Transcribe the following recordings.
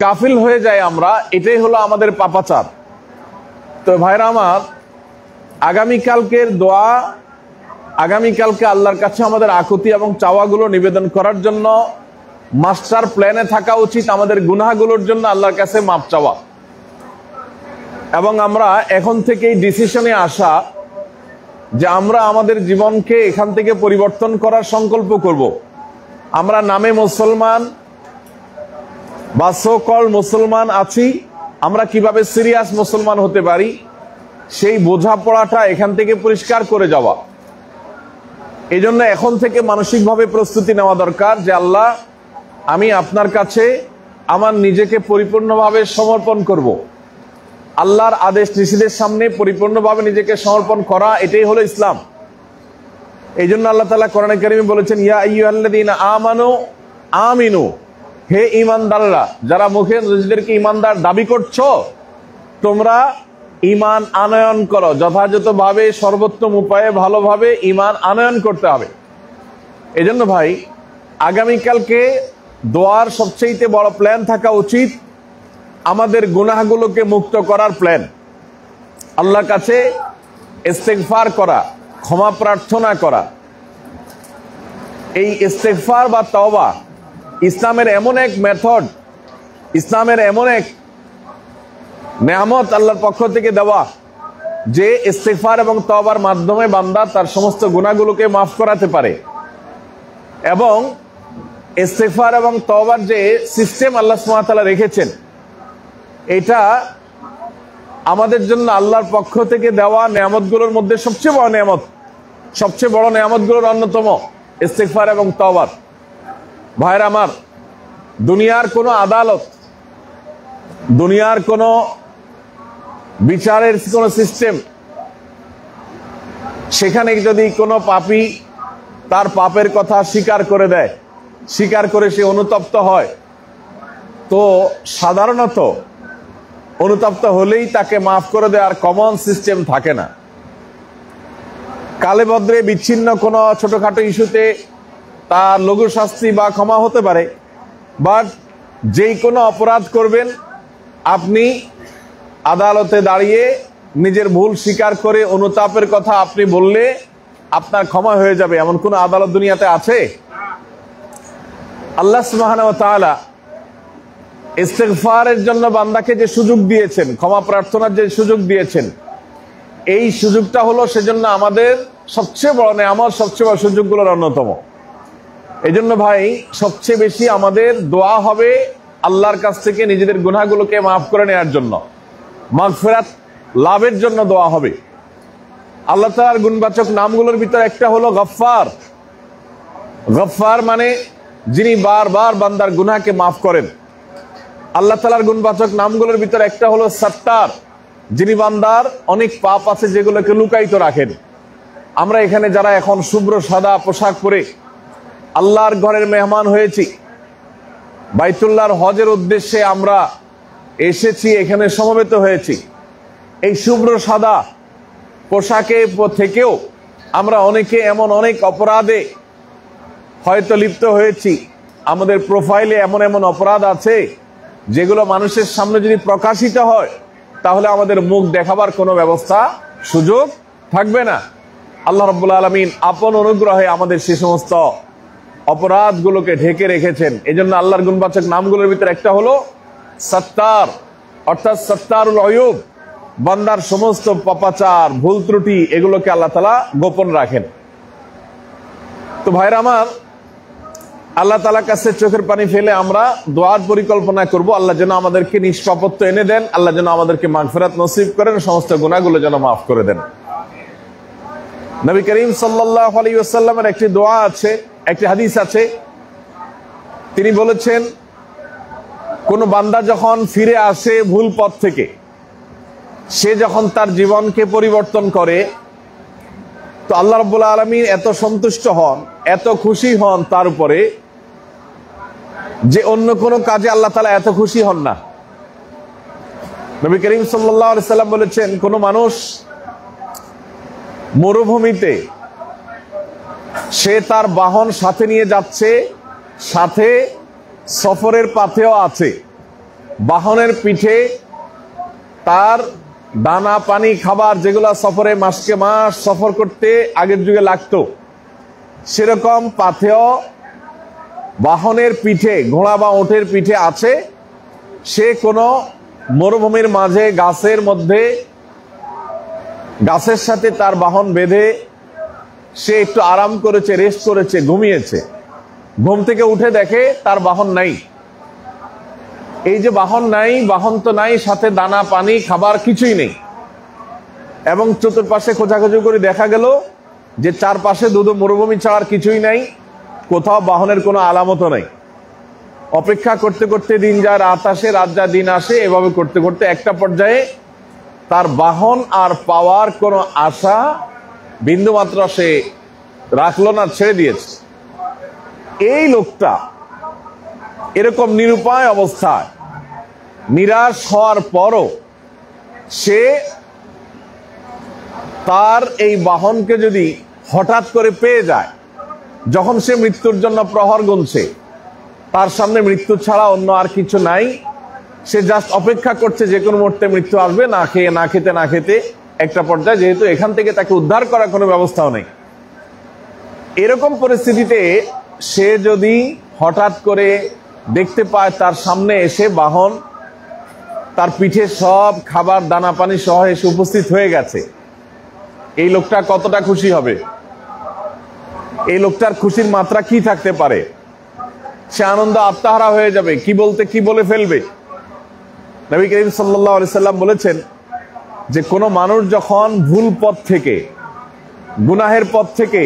কাফিল হয়ে যাই আমরা, এটাই হলো আমাদের পাপাচার। তো ভাইরা আমার, আগামীকালকের দোয়া, আগামীকালকে আল্লাহর কাছে আমাদের আকুতি এবং চাওয়াগুলো নিবেদন করার জন্য মাস্টার প্ল্যানে থাকা উচিত আমাদের গুনাহগুলোর জন্য আল্লাহর কাছে মাপ চাওয়া, এবং আমরা এখন থেকেই ডিসিশনে আসা যে আমরা আমাদের জীবনকে এখান থেকে পরিবর্তন করার সংকল্প করব। আমরা নামে মুসলমান বা সো কল মুসলমান আছি, আমরা কিভাবে সিরিয়াস মুসলমান হতে পারি সেই বোঝাপড়াটা এখান থেকে পরিষ্কার করে যাওয়া। এই জন্য এখন থেকে মানসিকভাবে প্রস্তুতি নেওয়া দরকার যে আল্লাহ, আমি আপনার কাছে আমার নিজেকে পরিপূর্ণভাবে সমর্পণ করব। আল্লাহর আদেশ নিষেধের সামনে পরিপূর্ণভাবে নিজেকে সমর্পণ করা, এটাই হলো ইসলাম। এই জন্য আল্লাহ তাআলা কোরআনে কারিমে বলেছেন, ইয়া আইয়ুহাল্লাযীনা আমানু আমিনু, হে ঈমানদাররা, যারা মুখে নিজেদেরকে ঈমানদার দাবি করছো, তোমরা ঈমান আনয়ন করো। যথাযথভাবে সর্বোত্তম উপায়ে ভালোভাবে ঈমান আনয়ন করতে হবে। এই জন্য ভাই, আগামীকালকে দোয়ার সবচেয়ে বড় প্ল্যান থাকা উচিত আমাদের গুনাহগুলোকে মুক্ত করার প্ল্যান। আল্লাহর কাছে ইস্তেগফার করা, ক্ষমা প্রার্থনা করা। এই ইস্তেগফার বা তওবা ইসলামের এমন এক মেথড, ইসলামের এমন এক নেয়ামত আল্লাহর পক্ষ থেকে দেওয়া, যে ইস্তেগফার এবং তওবার মাধ্যমে বান্দা তার সমস্ত গুনাহগুলোকে মাফ করাতে পারে। এবং ইস্তেগফার এবং তওবার যে সিস্টেম আল্লাহ সুবহানাহু ওয়া তাআলা রেখেছেন, এটা আমাদের জন্য আল্লাহর পক্ষ থেকে দেওয়া নেয়ামতগুলোর মধ্যে সবচেয়ে বড় নেয়ামত, সবচেয়ে বড় নেয়ামতগুলোর অন্যতম ইস্তেগফার এবং তওবার। ভাইরা আমার, দুনিয়ার কোনো আদালত, দুনিয়ার কোনো বিচারের কোনো সিস্টেম, সেখানে যদি কোনো পাপী তার পাপের কথা স্বীকার করে দেয়, স্বীকার করে সে অনুতপ্ত হয়, তো সাধারণত অনুতপ্ত হলেই তাকে মাফ করে দেওয়ার কমন সিস্টেম থাকে না। কালে ভদ্রে বিচ্ছিন্ন কোনো ছোটখাটো ইস্যুতে তার লঘু শাস্তি বা ক্ষমা হতে পারে, বাট যেই কোনো অপরাধ করবেন, আপনি আদালতে দাঁড়িয়ে নিজের ভুল স্বীকার করে অনুতাপের কথা আপনি বললে আপনার ক্ষমা হয়ে যাবে, এমন কোন আদালত দুনিয়াতে আছে? আল্লাহ সুবহানাহু ওয়া তাআলা ইস্তেগফারের জন্য বান্দাকে যে সুযোগ দিয়েছেন, ক্ষমা প্রার্থনার যে সুযোগ দিয়েছেন, এই সুযোগটা হলো সেজন্য আমাদের সবচেয়ে বড় নেয়ামত, সবচেয়ে বড় সুযোগগুলোর অন্যতম। এই জন্য ভাই, সবচেয়ে বেশি আমাদের দোয়া হবে আল্লাহর কাছ থেকে নিজেদের গুনাহগুলোকে মাফ করে নেওয়ার জন্য, মাগফিরাত লাভের জন্য দোয়া হবে। আল্লাহ তাআলার গুণবাচক নামগুলোর ভিতরে একটা হলো গফফার। গফফার মানে যিনি বারবার বান্দার গুনাহকে মাফ করেন। আল্লাহ তাআলার গুণবাচক নামগুলোর ভিতরে একটা হলো সত্তার, যিনি বান্দার অনেক পাপ আছে যেগুলোকে লুকায়িত রাখেন। আমরা এখানে যারা এখন শুভ্র সাদা পোশাক পরে আল্লাহর ঘরের মেহমান হয়েছি, বাইতুল্লাহর হজের উদ্দেশ্যে আমরা এসেছি, এখানে সমবেত হয়েছি, এই শুভ্র সাদা পোশাকে থেকেও আমরা অনেকে এমন অনেক অপরাধে হয়তো লিপ্ত হয়েছি। আমাদের প্রোফাইলে এমন এমন অপরাধ আছে যেগুলো মানুষের সামনে যদি প্রকাশিত হয়, তাহলে আমাদের মুখ দেখাবার কোনো ব্যবস্থা, সুযোগ থাকবে না। আল্লাহ রাব্বুল আলামিন আপন অনুগ্রহে আমাদের সেই সমস্ত অপরাধগুলোকে ঢেকে রেখেছেন। এই জন্য আল্লাহর গুণবাচক নামগুলোর ভিতরে একটা হলো সত্তার, অর্থাৎ সত্তারুল আয়ুব, বান্দার সমস্ত পাপাচার, ভুল ত্রুটি, এগুলোকে আল্লাহ তাআলা গোপন রাখেন। তো ভাইরা আমার, আল্লাহ তাআলার কাছে চোখের পানি ফেলে আমরা দোয়ার পরিকল্পনা করব, আল্লাহ যেন আমাদেরকে নিষ্পাপত্ব এনে দেন, আল্লাহ যেন আমাদেরকে মাগফিরাত নসিব করেন, সমস্ত গুনাহগুলো যেন মাফ করে দেন। নবী করিম সাল্লাল্লাহু আলাইহি ওয়াসাল্লামের একটি দোয়া আছে, একটি হাদিস আছে, তিনি বলেছেন, কোন বান্দা যখন ফিরে আসে ভুল পথ থেকে, সে যখন তার জীবনকে পরিবর্তন করে, তো আল্লাহ রাব্বুল আলামিন এত সন্তুষ্ট হন, এত খুশি হন তার উপরে, যে অন্য কোন কাজে আল্লাহ তাআলা এত খুশি হন না। নবী করিম সাল্লাল্লাহু আলাইহি ওয়াসাল্লাম বলেছেন, কোন মানুষ মরুভূমিতে সে তার বাহন সাথে নিয়ে যাচ্ছে, সাথে সফরের পাথেও আছে, বাহনের পিঠে তার দানা পানি খাবার যেগুলো সফরে মাসকে মাস সফর করতে আগের যুগে লাগতো, সেরকম পাথেয় বাহনের পিঠে, ঘোড়া বা ওটের পিঠে আছে। সে কোনো মরুভূমির মাঝে গাছের মধ্যে গাছের সাথে তার বাহন বেঁধে সে একটু আরাম করেছে, রেস্ট করেছে, ঘুমিয়েছে। ঘুম থেকে উঠে দেখে তার বাহন নাই। এই যে বাহন নাই, বাহন তো নাই, সাথে দানা পানি খাবার কিছুই নেই। এবং চতুর্পাশে খোঁজাখুঁজি করে দেখা গেল যে চারপাশে দুধ মরুভূমি ছাড়ার কিছুই নাই, কোথাও বাহনের কোনো আলামতও নাই। অপেক্ষা করতে করতে দিন যায়, রাত আসে, রাত যায়, দিন আসে, এভাবে করতে করতে একটা পর্যায়ে তার বাহন আর পাওয়ার কোনো আশা বিন্দুমাত্র সে রাখলো না, ছেড়ে দিয়েছে। এই লোকটা এরকম নিরুপায় অবস্থায় নিরাশ হওয়ার পরও সে তার এই বাহনকে যদি হঠাৎ করে পেয়ে যায়, যখন সে মৃত্যুর জন্য প্রহর গুনছে, তার সামনে মৃত্যু ছাড়া অন্য আর কিছু নাই, সে জাস্ট অপেক্ষা করছে যে কোনো মুহূর্তে মৃত্যু আসবে, না খেয়ে না খেতে না খেতে একটা পর্যায়ে, যেহেতু এখান থেকে তাকে উদ্ধার করার কোনো ব্যবস্থাও নেই। এরকম পরিস্থিতিতে সে যদি হঠাৎ করে দেখতে পায় তার সামনে এসে বাহন, তার পিঠে সব খাবার দানা পানি সহ এসে উপস্থিত হয়ে গেছে, এই লোকটা কতটা খুশি হবে? এই লোকটার খুশির মাত্রা কি থাকতে পারে? সে আনন্দ আত্মহারা হয়ে যাবে, কি বলতে কি বলে ফেলবে। নবী করিম সাল্লাল্লাহু আলাইহি সাল্লাম বলেছেন যে কোনো মানুষ যখন ভুল পথ থেকে, গুনাহের পথ থেকে,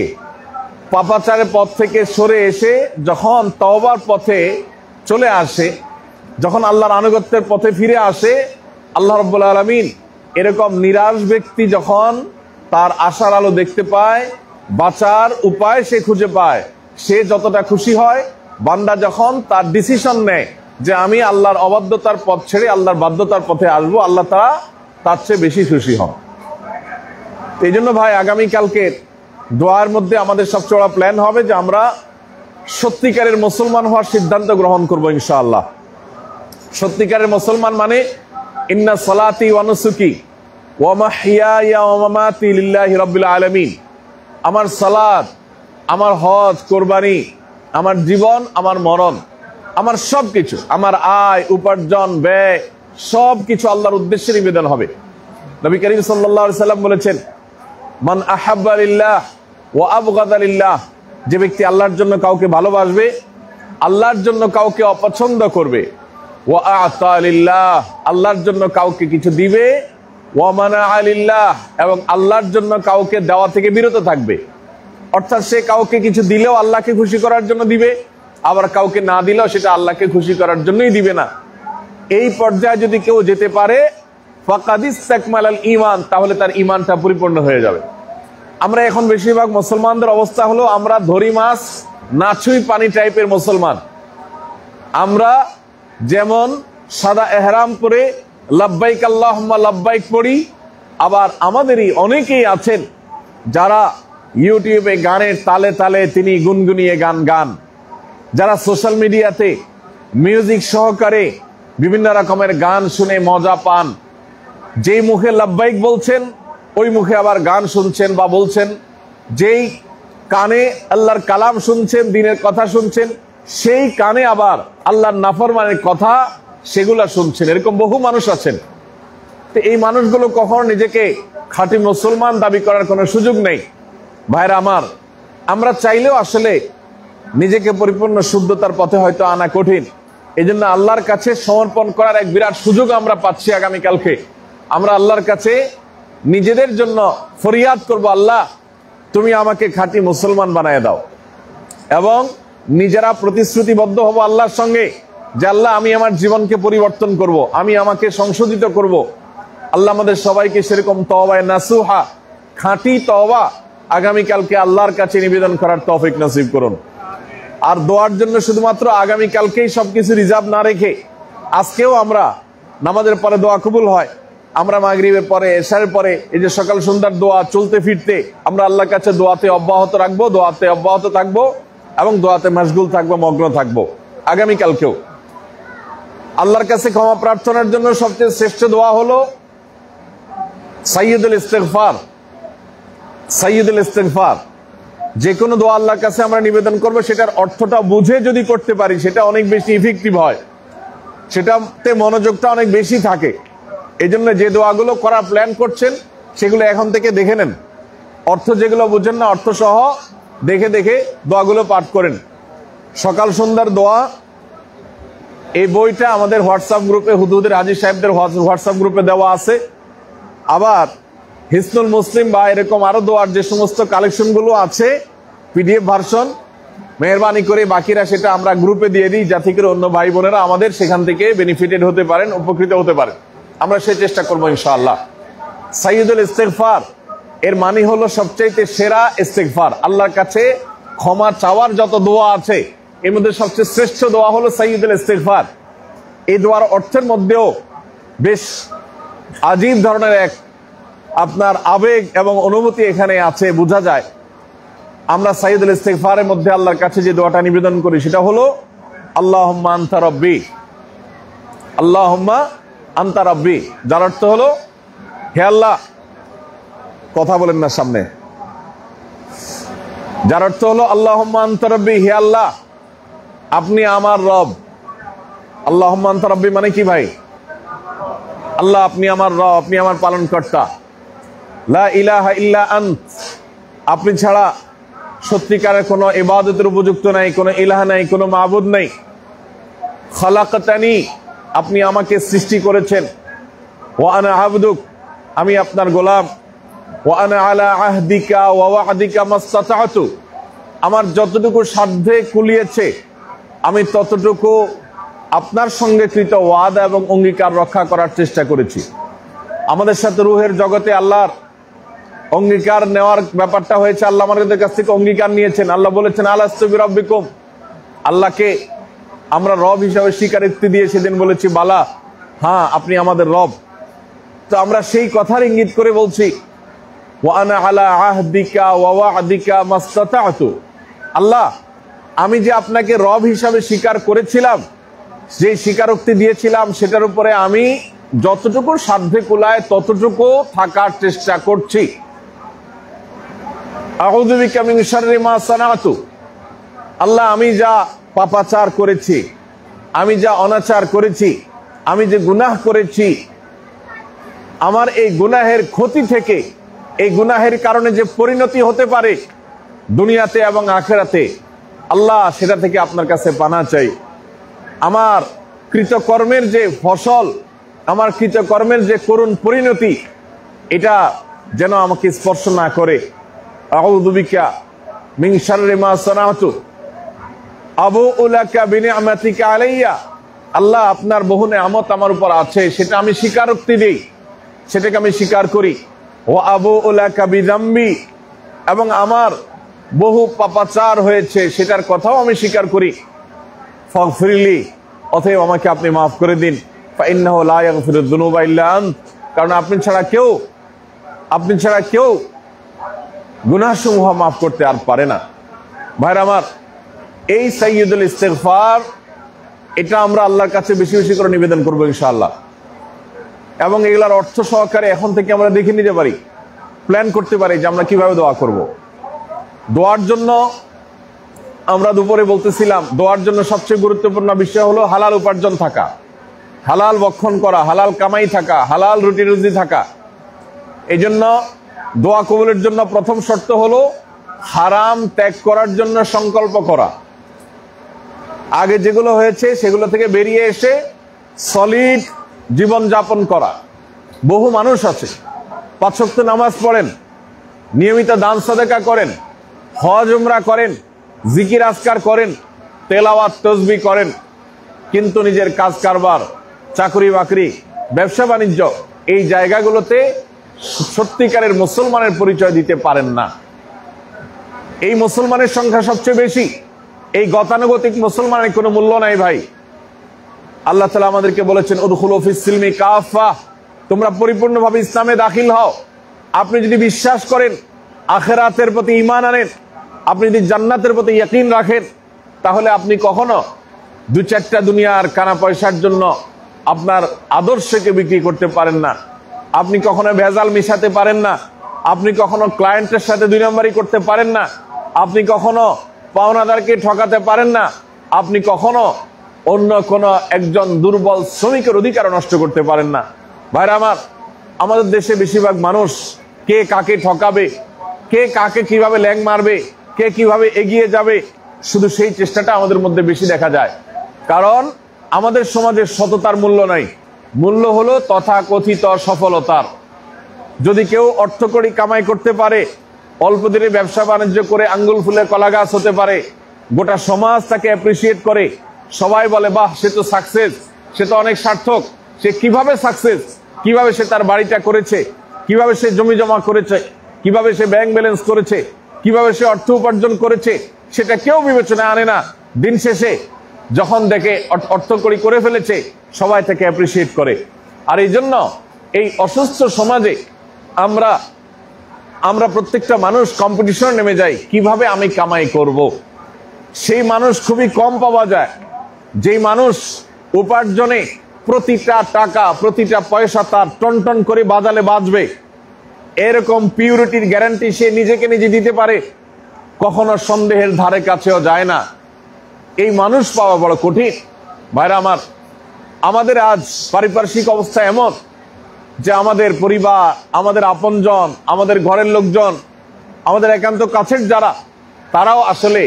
পাপাচারের পথ থেকে সরে এসে যখন তওবার পথে চলে আসে, যখন আল্লাহর আনুগত্যের পথে ফিরে আসে, আল্লাহ রাব্বুল আলামিন এরকম নিরাশ ব্যক্তি যখন তার আশার আলো দেখতে পায়, বাঁচার উপায় সে খুঁজে পায়, সে যতটা খুশি হয়, বান্দা যখন তার ডিসিশন নেয় যে আমি আল্লাহর অবাধ্যতার পথ ছেড়ে আল্লাহর বাধ্যতার পথে আসবো, আল্লাহ তার চেয়ে বেশি খুশি হন। এই জন্য ভাই, আগামীকালকে দোয়ার মধ্যে আমাদের সবচেয়ে বড় প্ল্যান হবে যে আমরা সত্যিকারের মুসলমান হওয়ার সিদ্ধান্ত গ্রহণ করবো ইনশাআল্লাহ। সত্যিকারের মুসলমান মানে ইন্না সালাতি ওয়া নুসুকি ওয়া মাহইয়ায়া ওয়া মামাতি লিল্লাহি রাব্বিল আলামিন। আমার সালাত, আমার হজ, কোরবানি, আমার জীবন, আমার মরণ, আমার সবকিছু, আমার আয় উপার্জন, ব্যয়, সবকিছু আল্লাহর উদ্দেশ্যে নিবেদন হবে। নবী করিম সাল্লাল্লাহু আলাইহি সাল্লাম বলেছেন, মান আহাব্বা লিল্লাহ ওয়া আবগাদা লিল্লাহ, যে ব্যক্তি আল্লাহর জন্য কাউকে ভালোবাসবে, আল্লাহর জন্য কাউকে অপছন্দ করবে, ওয়া আ'তা লিল্লাহ, আল্লাহর জন্য কাউকে কিছু দিবে, ওয়া মানা'a লিল্লাহ, এবং আল্লাহর জন্য কাউকে দেওয়া থেকে বিরত থাকবে। অর্থাৎ সে কাউকে কিছু দিলেও আল্লাহকে খুশি করার জন্য দিবে, আবার কাউকে না দিলেও সেটা আল্লাহকে খুশি করার জন্যই দিবে না। এই পর্যায়ে যদি কেউ যেতে পারে, ফাকাদ ইসতাকমালাল ঈমান, তাহলে তার ঈমানটা পরিপূর্ণ হয়ে যাবে। আমরা এখন বেশিরভাগ মুসলমানদের অবস্থা হলো আমরা ধরি মাছ না ছুঁই পানি টাইপের মুসলমান। আমরা যেমন সাদা এহরাম পরে লাব্বাইক আল্লাহুম্মা লাব্বাইক পড়ি, আবার আমাদেরই অনেকেই আছেন যারা ইউটিউবে গানের তালে তালে তিনি গুনগুনিয়ে গান, যারা সোশ্যাল মিডিয়াতে মিউজিক সহকারে বিভিন্ন রকমের গান শুনে মজা পান। যেই মুখে লাব্বাইক বলছেন, ওই মুখে আবার গান শুনছেন বা বলছেন। যেই কানে আল্লাহর কালাম শুনছেন, দিনের কথা শুনছেন, সেই কানে আবার আল্লাহর নাফরমানের কথা সেগুলা শুনছেন। এরকম বহু মানুষ আছেন। তো এই মানুষগুলো কখনো নিজেকে খাঁটি মুসলমান দাবি করার কোনো সুযোগ নেই। ভাইরা আমার, আমরা চাইলেও আসলে নিজেকে পরিপূর্ণ শুদ্ধতার পথে হয়তো আনা কঠিন। এই জন্য আল্লাহর কাছে সমর্পণ করার এক বিরাট সুযোগ আমরা পাচ্ছি আগামীকালকে। আমরা আল্লাহর কাছে নিজেদের জন্য ফরিয়াদ করব, আল্লাহ তুমি আমাকে খাঁটি মুসলমান বানায় দাও। এবং নিজেরা প্রতিশ্রুতিবদ্ধ হব আল্লাহর সঙ্গে যে আল্লাহ আমি আমার জীবনকে পরিবর্তন করব, আমি আমাকে সংশোধিত করব। আল্লাহ আমাদের সবাইকে সেরকম তওবায়ে নাসুহা, খাঁটি তওবা আগামীকালকে আল্লাহর কাছে নিবেদন করার তৌফিক নসিব করুন। আর দোয়ার জন্য শুধুমাত্র আগামীকালকেই সবকিছু রিজার্ভ না রেখে আজকেও আমরা নামাজের পরে দোয়া কবুল হয়, আমরা মাগরিবের পরে, এশারের পরে, এই যে সকাল সন্ধ্যার দোয়া চলতে ফিরতে আমরা আল্লাহর কাছে দোয়াতে অব্যাহত রাখবো, দোয়াতে অব্যাহত থাকবো এবং দোয়াতে মশগুল থাকবো, মগ্ন থাকবো আগামীকালকেও। আল্লাহর কাছে ক্ষমা প্রার্থনার জন্য সবচেয়ে শ্রেষ্ঠ দোয়া হলো সাইয়্যিদুল ইস্তিগফার। সাইয়্যিদুল ইস্তিগফার, যে কোনো দোয়া আল্লাহর কাছে আমরা নিবেদন করবো, সেটার অর্থটা বুঝে যদি করতে পারি সেটা অনেক বেশি ইফেক্টিভ হয়, সেটাতে মনোযোগটা অনেক বেশি থাকে। এই জন্য যে দোয়াগুলো করার প্ল্যান করছেন সেগুলো এখন থেকে দেখে নেন, অর্থ যেগুলো বুঝেন না অর্থ সহ দেখে দেখে দোয়াগুলো পাঠ করেন। সকাল সন্ধ্যার দোয়া, এই বইটা আমাদের হোয়াটসঅ্যাপ গ্রুপে, হুদুদের হাজী সাহেবদের হোয়াটসঅ্যাপ গ্রুপে দেওয়া আছে। আবার হিসনুল মুসলিম বা এরকম আরো দোয়ার যে সমস্ত কালেকশনগুলো আছে পিডিএফ ভার্সন, মেহরবানি করে বাকিরা সেটা আমরা গ্রুপে দিয়ে দিই, যাতে করে অন্য ভাই বোনেরা আমাদের সেখান থেকে বেনিফিটেড হতে পারেন, উপকৃত হতে পারেন। আমরা সেই চেষ্টা করবো ইনশাআল্লাহ। সাইয়্যিদুল ইস্তিগফার এর মানে হলো সবচাইতে সেরা ইস্তিগফার। আল্লাহর কাছে ক্ষমা চাওয়ার যত দোয়া আছে এর মধ্যে সবচেয়ে শ্রেষ্ঠ দোয়া হলো সাইয়্যিদুল ইস্তিগফার। এই দোয়ার অর্থের মধ্যেও বেশ আজীব ধরনের এক আপনার আবেগ এবং অনুভূতি এখানে আছে, বোঝা যায়। আমরা সাইয়্যিদুল ইস্তিগফারের মধ্যে আল্লাহর কাছে যে দোয়াটা নিবেদন করি সেটা হলো আল্লাহুম্মা আনতা রাব্বি, আল্লাহুম্মা আনতা রাব্বি, যার অর্থ হলো হে আল্লাহ, কথা বলেন না সামনে, যার অর্থ হলো আল্লাহুম্মা আনতা রাব্বি, হে আল্লাহ আপনি আমার রব। আল্লাহুম্মা আনতা রাব্বি মানে কি ভাই? আল্লাহ আপনি আমার রব, আপনি আমার পালনকর্তা। লা ইলাহা ইল্লা আনত, আপনি ছাড়া সত্যিকারের কোনো ইবাদতের উপযুক্ত নাই, কোনো ইলাহ নাই, কোনো মাবুদ নাই। খালাকতানি, আপনি আমাকে সৃষ্টি করেছেন। ওয়া আনা আবদুক, আমি আপনার গোলাম। ওয়া আনা আলা আহদিকা ওয়া ওয়া'দিকা মাসতাতা'তু, আমার যতটুকু সাধ্যে কুলিয়েছে আমি ততটুকু আপনার সঙ্গে কৃত ওয়াদা এবং অঙ্গীকার রক্ষা করার চেষ্টা করেছি। আমাদের সাথে রুহের জগতে আল্লাহর অঙ্গীকার নেওয়ার ব্যাপারটা হয়েছে, আল্লাহ আমাদের কাছ থেকে অঙ্গীকার নিয়েছেন। আল্লাহ বলেছেন আলাস্তু বিরাব্বিকুম, আল্লাহকে আমরা রব হিসাবে স্বীকারোক্তি দিয়ে সেদিন বলেছি বালা, হ্যাঁ আপনি আমাদের রব। তো আমরা সেই কথার ইঙ্গিত করে বলছি ওয়া আনা আলা আহদিকা ওয়া ওয়া'দিকা মাসতাতা'তু, আল্লাহ আমি যে আপনাকে রব হিসাবে স্বীকার করেছিলাম, যে স্বীকারোক্তি দিয়েছিলাম, সেটার উপরে আমি যতটুকু সাধ্যে কুলায় ততটুকু থাকার চেষ্টা করছি। আউযু বিকা মিন শাররি মা সানাতু, আল্লাহ আমি যা পাপাচার করেছি, আমি যা অনাচার করেছি, আমি যে গুনাহ করেছি, আমার এই গুনাহের ক্ষতি থেকে, এই গুনাহের কারণে যে পরিণতি হতে পারে দুনিয়াতে এবং আখিরাতে, আল্লাহ সেটা থেকে আপনার কাছে পানাহ চাই। আমার কৃতকর্মের যে ফসল, আমার কৃতকর্মের যে করুণ পরিণতি, এটা যেন আমাকে স্পর্শ না করে। আউযু বিকা মিন শাররি মা সানাতু আবুউ লাকা বিনি'মাতিকা আলাইয়া, আল্লাহ আপনার বহু নেয়ামত আমার উপর আছে, সেটা আমি স্বীকারোক্তি দিই, সেটাকে আমি স্বীকার করি। ওয়া আবুউ লাকা বিযামবি, এবং আমার বহু পাপাচার হয়েছে সেটার কথাও আমি স্বীকার করি। ফাগফিরলি, অতএব আমাকে আপনি মাফ করে দিন। ফাইন্নাহু লা ইয়াগফিরুয যুনুবা ইল্লা আনত, কারণ আপনি ছাড়া কেউ গুনাহসমূহ মাফ করতে আর পারে না। ভাইরা আমার, এই সাইয়্যিদুল ইস্তিগফার এটা আমরা আল্লাহর কাছে বেশি বেশি করে নিবেদন করবো ইনশাআল্লাহ। এবং এগুলার অর্থ সহকারে এখন থেকে আমরা দেখে নিতে পারি, প্ল্যান করতে পারি যে আমরা কিভাবে দোয়া করব। দোয়ার জন্য আমরা দুপুরে বলতেছিলাম, দোয়ার জন্য সবচেয়ে গুরুত্বপূর্ণ বিষয় হলো হালাল উপার্জন থাকা, হালাল ভক্ষণ করা, হালাল কামাই থাকা, হালাল রুটি রুজি থাকা। এই জন্য দোয়া কবুলের জন্য প্রথম শর্ত হলো হারাম ত্যাগ করার জন্য সংকল্প করা। আগে যেগুলো হয়েছে সেগুলো থেকে বেরিয়ে এসে সলিড জীবন যাপন করা। বহু মানুষ আছে ৫ ওয়াক্ত নামাজ পড়েন, নিয়মিত দান সাদাকা করেন, হজ উমরা করেন, জিকির আজকার করেন, তেলাওয়াত তাসবিহ করেন, কিন্তু নিজের কাজ কারবার, চাকরি বাকরি, ব্যবসা বাণিজ্য, এই জায়গাগুলোতে সত্যিকারের মুসলমানের পরিচয় দিতে পারেন না। এই মুসলমানের সংখ্যা সবচেয়ে বেশি। এই গতানুগতিক মুসলমানের কোনো মূল্য নাই ভাই। আল্লাহ তাআলা আমাদেরকে বলেছেন উদখুলু ফিস সিলমি কাফা, তোমরা পরিপূর্ণভাবে ইসলামে দাখিল হও। আপনি যদি বিশ্বাস করেন, আখিরাতের প্রতি ঈমান আনেন, আপনি যদি জান্নাতের প্রতি ইয়াকিন রাখেন, তাহলে আপনি কখনো দু চারটা দুনিয়ার কানা পয়সার জন্য আপনার আদর্শকে বিক্রি করতে পারেন না, আপনি কখনো ভেজাল মিশাতে পারেন না, আপনি কখনো ক্লায়েন্টের সাথে দুই নম্বরই করতে পারেন না, আপনি কখনো পাওনাদারকে ঠকাতে পারেন না, আপনি কখনো অন্য কোনো একজন দুর্বল শ্রমিকের অধিকার নষ্ট করতে পারেন না। ভাইরা আমার, আমাদের দেশে বেশিরভাগ মানুষ কে কাকে ঠকাবে, কে কাকে কিভাবে ল্যাং মারবে, কে কিভাবে এগিয়ে যাবে, শুধু সেই চেষ্টাটা আমাদের মধ্যে বেশি দেখা যায়। কারণ আমাদের সমাজে সততার মূল্য নাই, মূল্য হলো তথাকথিত সফলতার। যদি কেউ অর্থকড়ি কামাই করতে পারে, অল্প দিনে ব্যবসা বাণিজ্য করে আঙ্গুল ফুলে কলা গাছ হতে পারে, গোটা সমাজ তাকে অ্যাপ্রিসিয়েট করে, সবাই বলে বাহ সে তো সাকসেস, সে তো অনেক সার্থক, সে কিভাবে সাকসেস, কিভাবে সে তার বাড়িটা করেছে, কিভাবে সে জমি জমা করেছে, কিভাবে সে ব্যাংক ব্যালেন্স করেছে, কিভাবে সে অর্থ উপার্জন করেছে, সেটা কেউ বিবেচনায় আনে না। দিন শেষে যখন দেখে অর্থকড়ি করে ফেলেছে, সবাই তাকে অ্যাপ্রিসিয়েট করে। আর এই জন্য এই অসুস্থ সমাজে আমরা প্রত্যেকটা মানুষ কম্পিটিশন নেমে যাই, কিভাবে আমি কামাই করব। সেই মানুষ খুবই কম পাওয়া যায়, যেই মানুষ উপার্জনে প্রতিটা টাকা প্রতিটা পয়সা তার টন করে বাজালে বাঁচবে, এরকম পিউরিটির গ্যারান্টি সে নিজেকে নিজে দিতে পারে, কখনো সন্দেহের ধারে কাছেও যায় না। এই মানুষ পাওয়া বড় কঠিন। ভাইরা আমার, আমাদের আজ পারিপার্শ্বিক অবস্থা এমন যে আমাদের পরিবার, আমাদের আপনজন, আমাদের ঘরের লোকজন, আমাদের একান্ত কাছের যারা, তারাও আসলে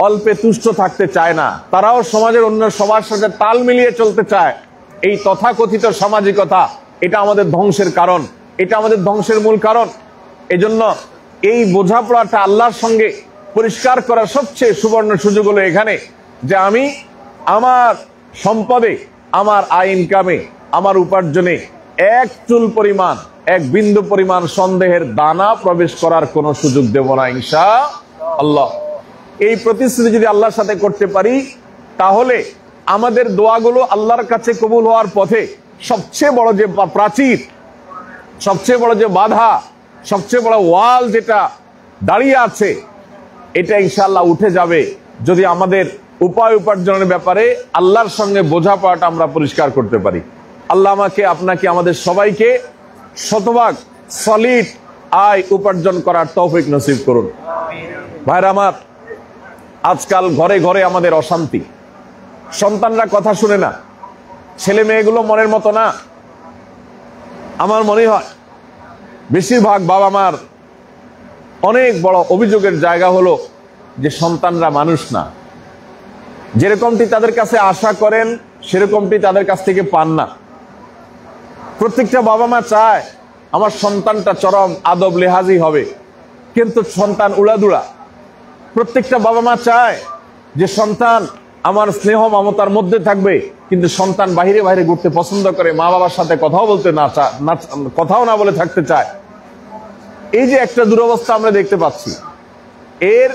অল্পে তুষ্ট থাকতে চায় না, তারাও সমাজের অন্য সবার সাথে তাল মিলিয়ে চলতে চায়। এই তথাকথিত সামাজিকতা, এটা আমাদের ধ্বংসের কারণ, এটা আমাদের ধ্বংসের মূল কারণ। এজন্য এই বোঝাপড়াটা আল্লাহর সঙ্গে পরিষ্কার করার সবচেয়ে সুবর্ণ সুযোগ হলো এখানে, যে আমি আমার সম্পদে, আমার আয় ইনকামে, আমার উপার্জনে এক চুল পরিমাণ, এক বিন্দু পরিমাণ সন্দেহের দানা প্রবেশ করার কোনো সুযোগ দেব না ইনশাআল্লাহ। এই প্রতিশ্রুতি যদি আল্লাহর সাথে করতে পারি, তাহলে আমাদের দোয়াগুলো আল্লাহর কাছে কবুল হওয়ার পথে সবচেয়ে বড় যে প্রাচীর, সবচেয়ে বড় যে বাধা, সবচেয়ে বড় ওয়াল যেটা দাঁড়িয়ে আছে, এটা ইনশাআল্লাহ উঠে যাবে যদি আমাদের উপায় উপার্জনের ব্যাপারে আল্লাহর সঙ্গে বোঝাপড়াটা আমরা পরিষ্কার করতে পারি। আল্লাহ আমাকে, আপনাকে, আমাদের সবাইকে শতভাগ সলিড আয় উপার্জন করার তৌফিক নসিব করুন। ভাইরা আমার, আজকাল ঘরে ঘরে আমাদের অশান্তি, সন্তানরা কথা শুনে না, ছেলে মেয়েগুলো মনের মতো না। আমার মনে হয় বেশিরভাগ বাবা মার অনেক বড় অভিযোগের জায়গা হলো যে সন্তানরা মানুষ না, যেরকমটি তাদের কাছে আশা করেন সেরকমটি তাদের কাছ থেকে পান না। প্রত্যেকটা বাবা মা চায় আমার সন্তানটা চরম আদব লেহাজি হবে, কিন্তু সন্তান উড়াদুড়া। প্রত্যেকটা বাবা মা চায় যে সন্তান আমার স্নেহ মমতার মধ্যে থাকবে, কিন্তু সন্তান বাইরে বাইরে ঘুরতে পছন্দ করে, মা বাবার সাথে কথাও বলতে কথাও না বলে থাকতে চায়। এই যে একটা দুরবস্থা আমরা দেখতে পাচ্ছি, এর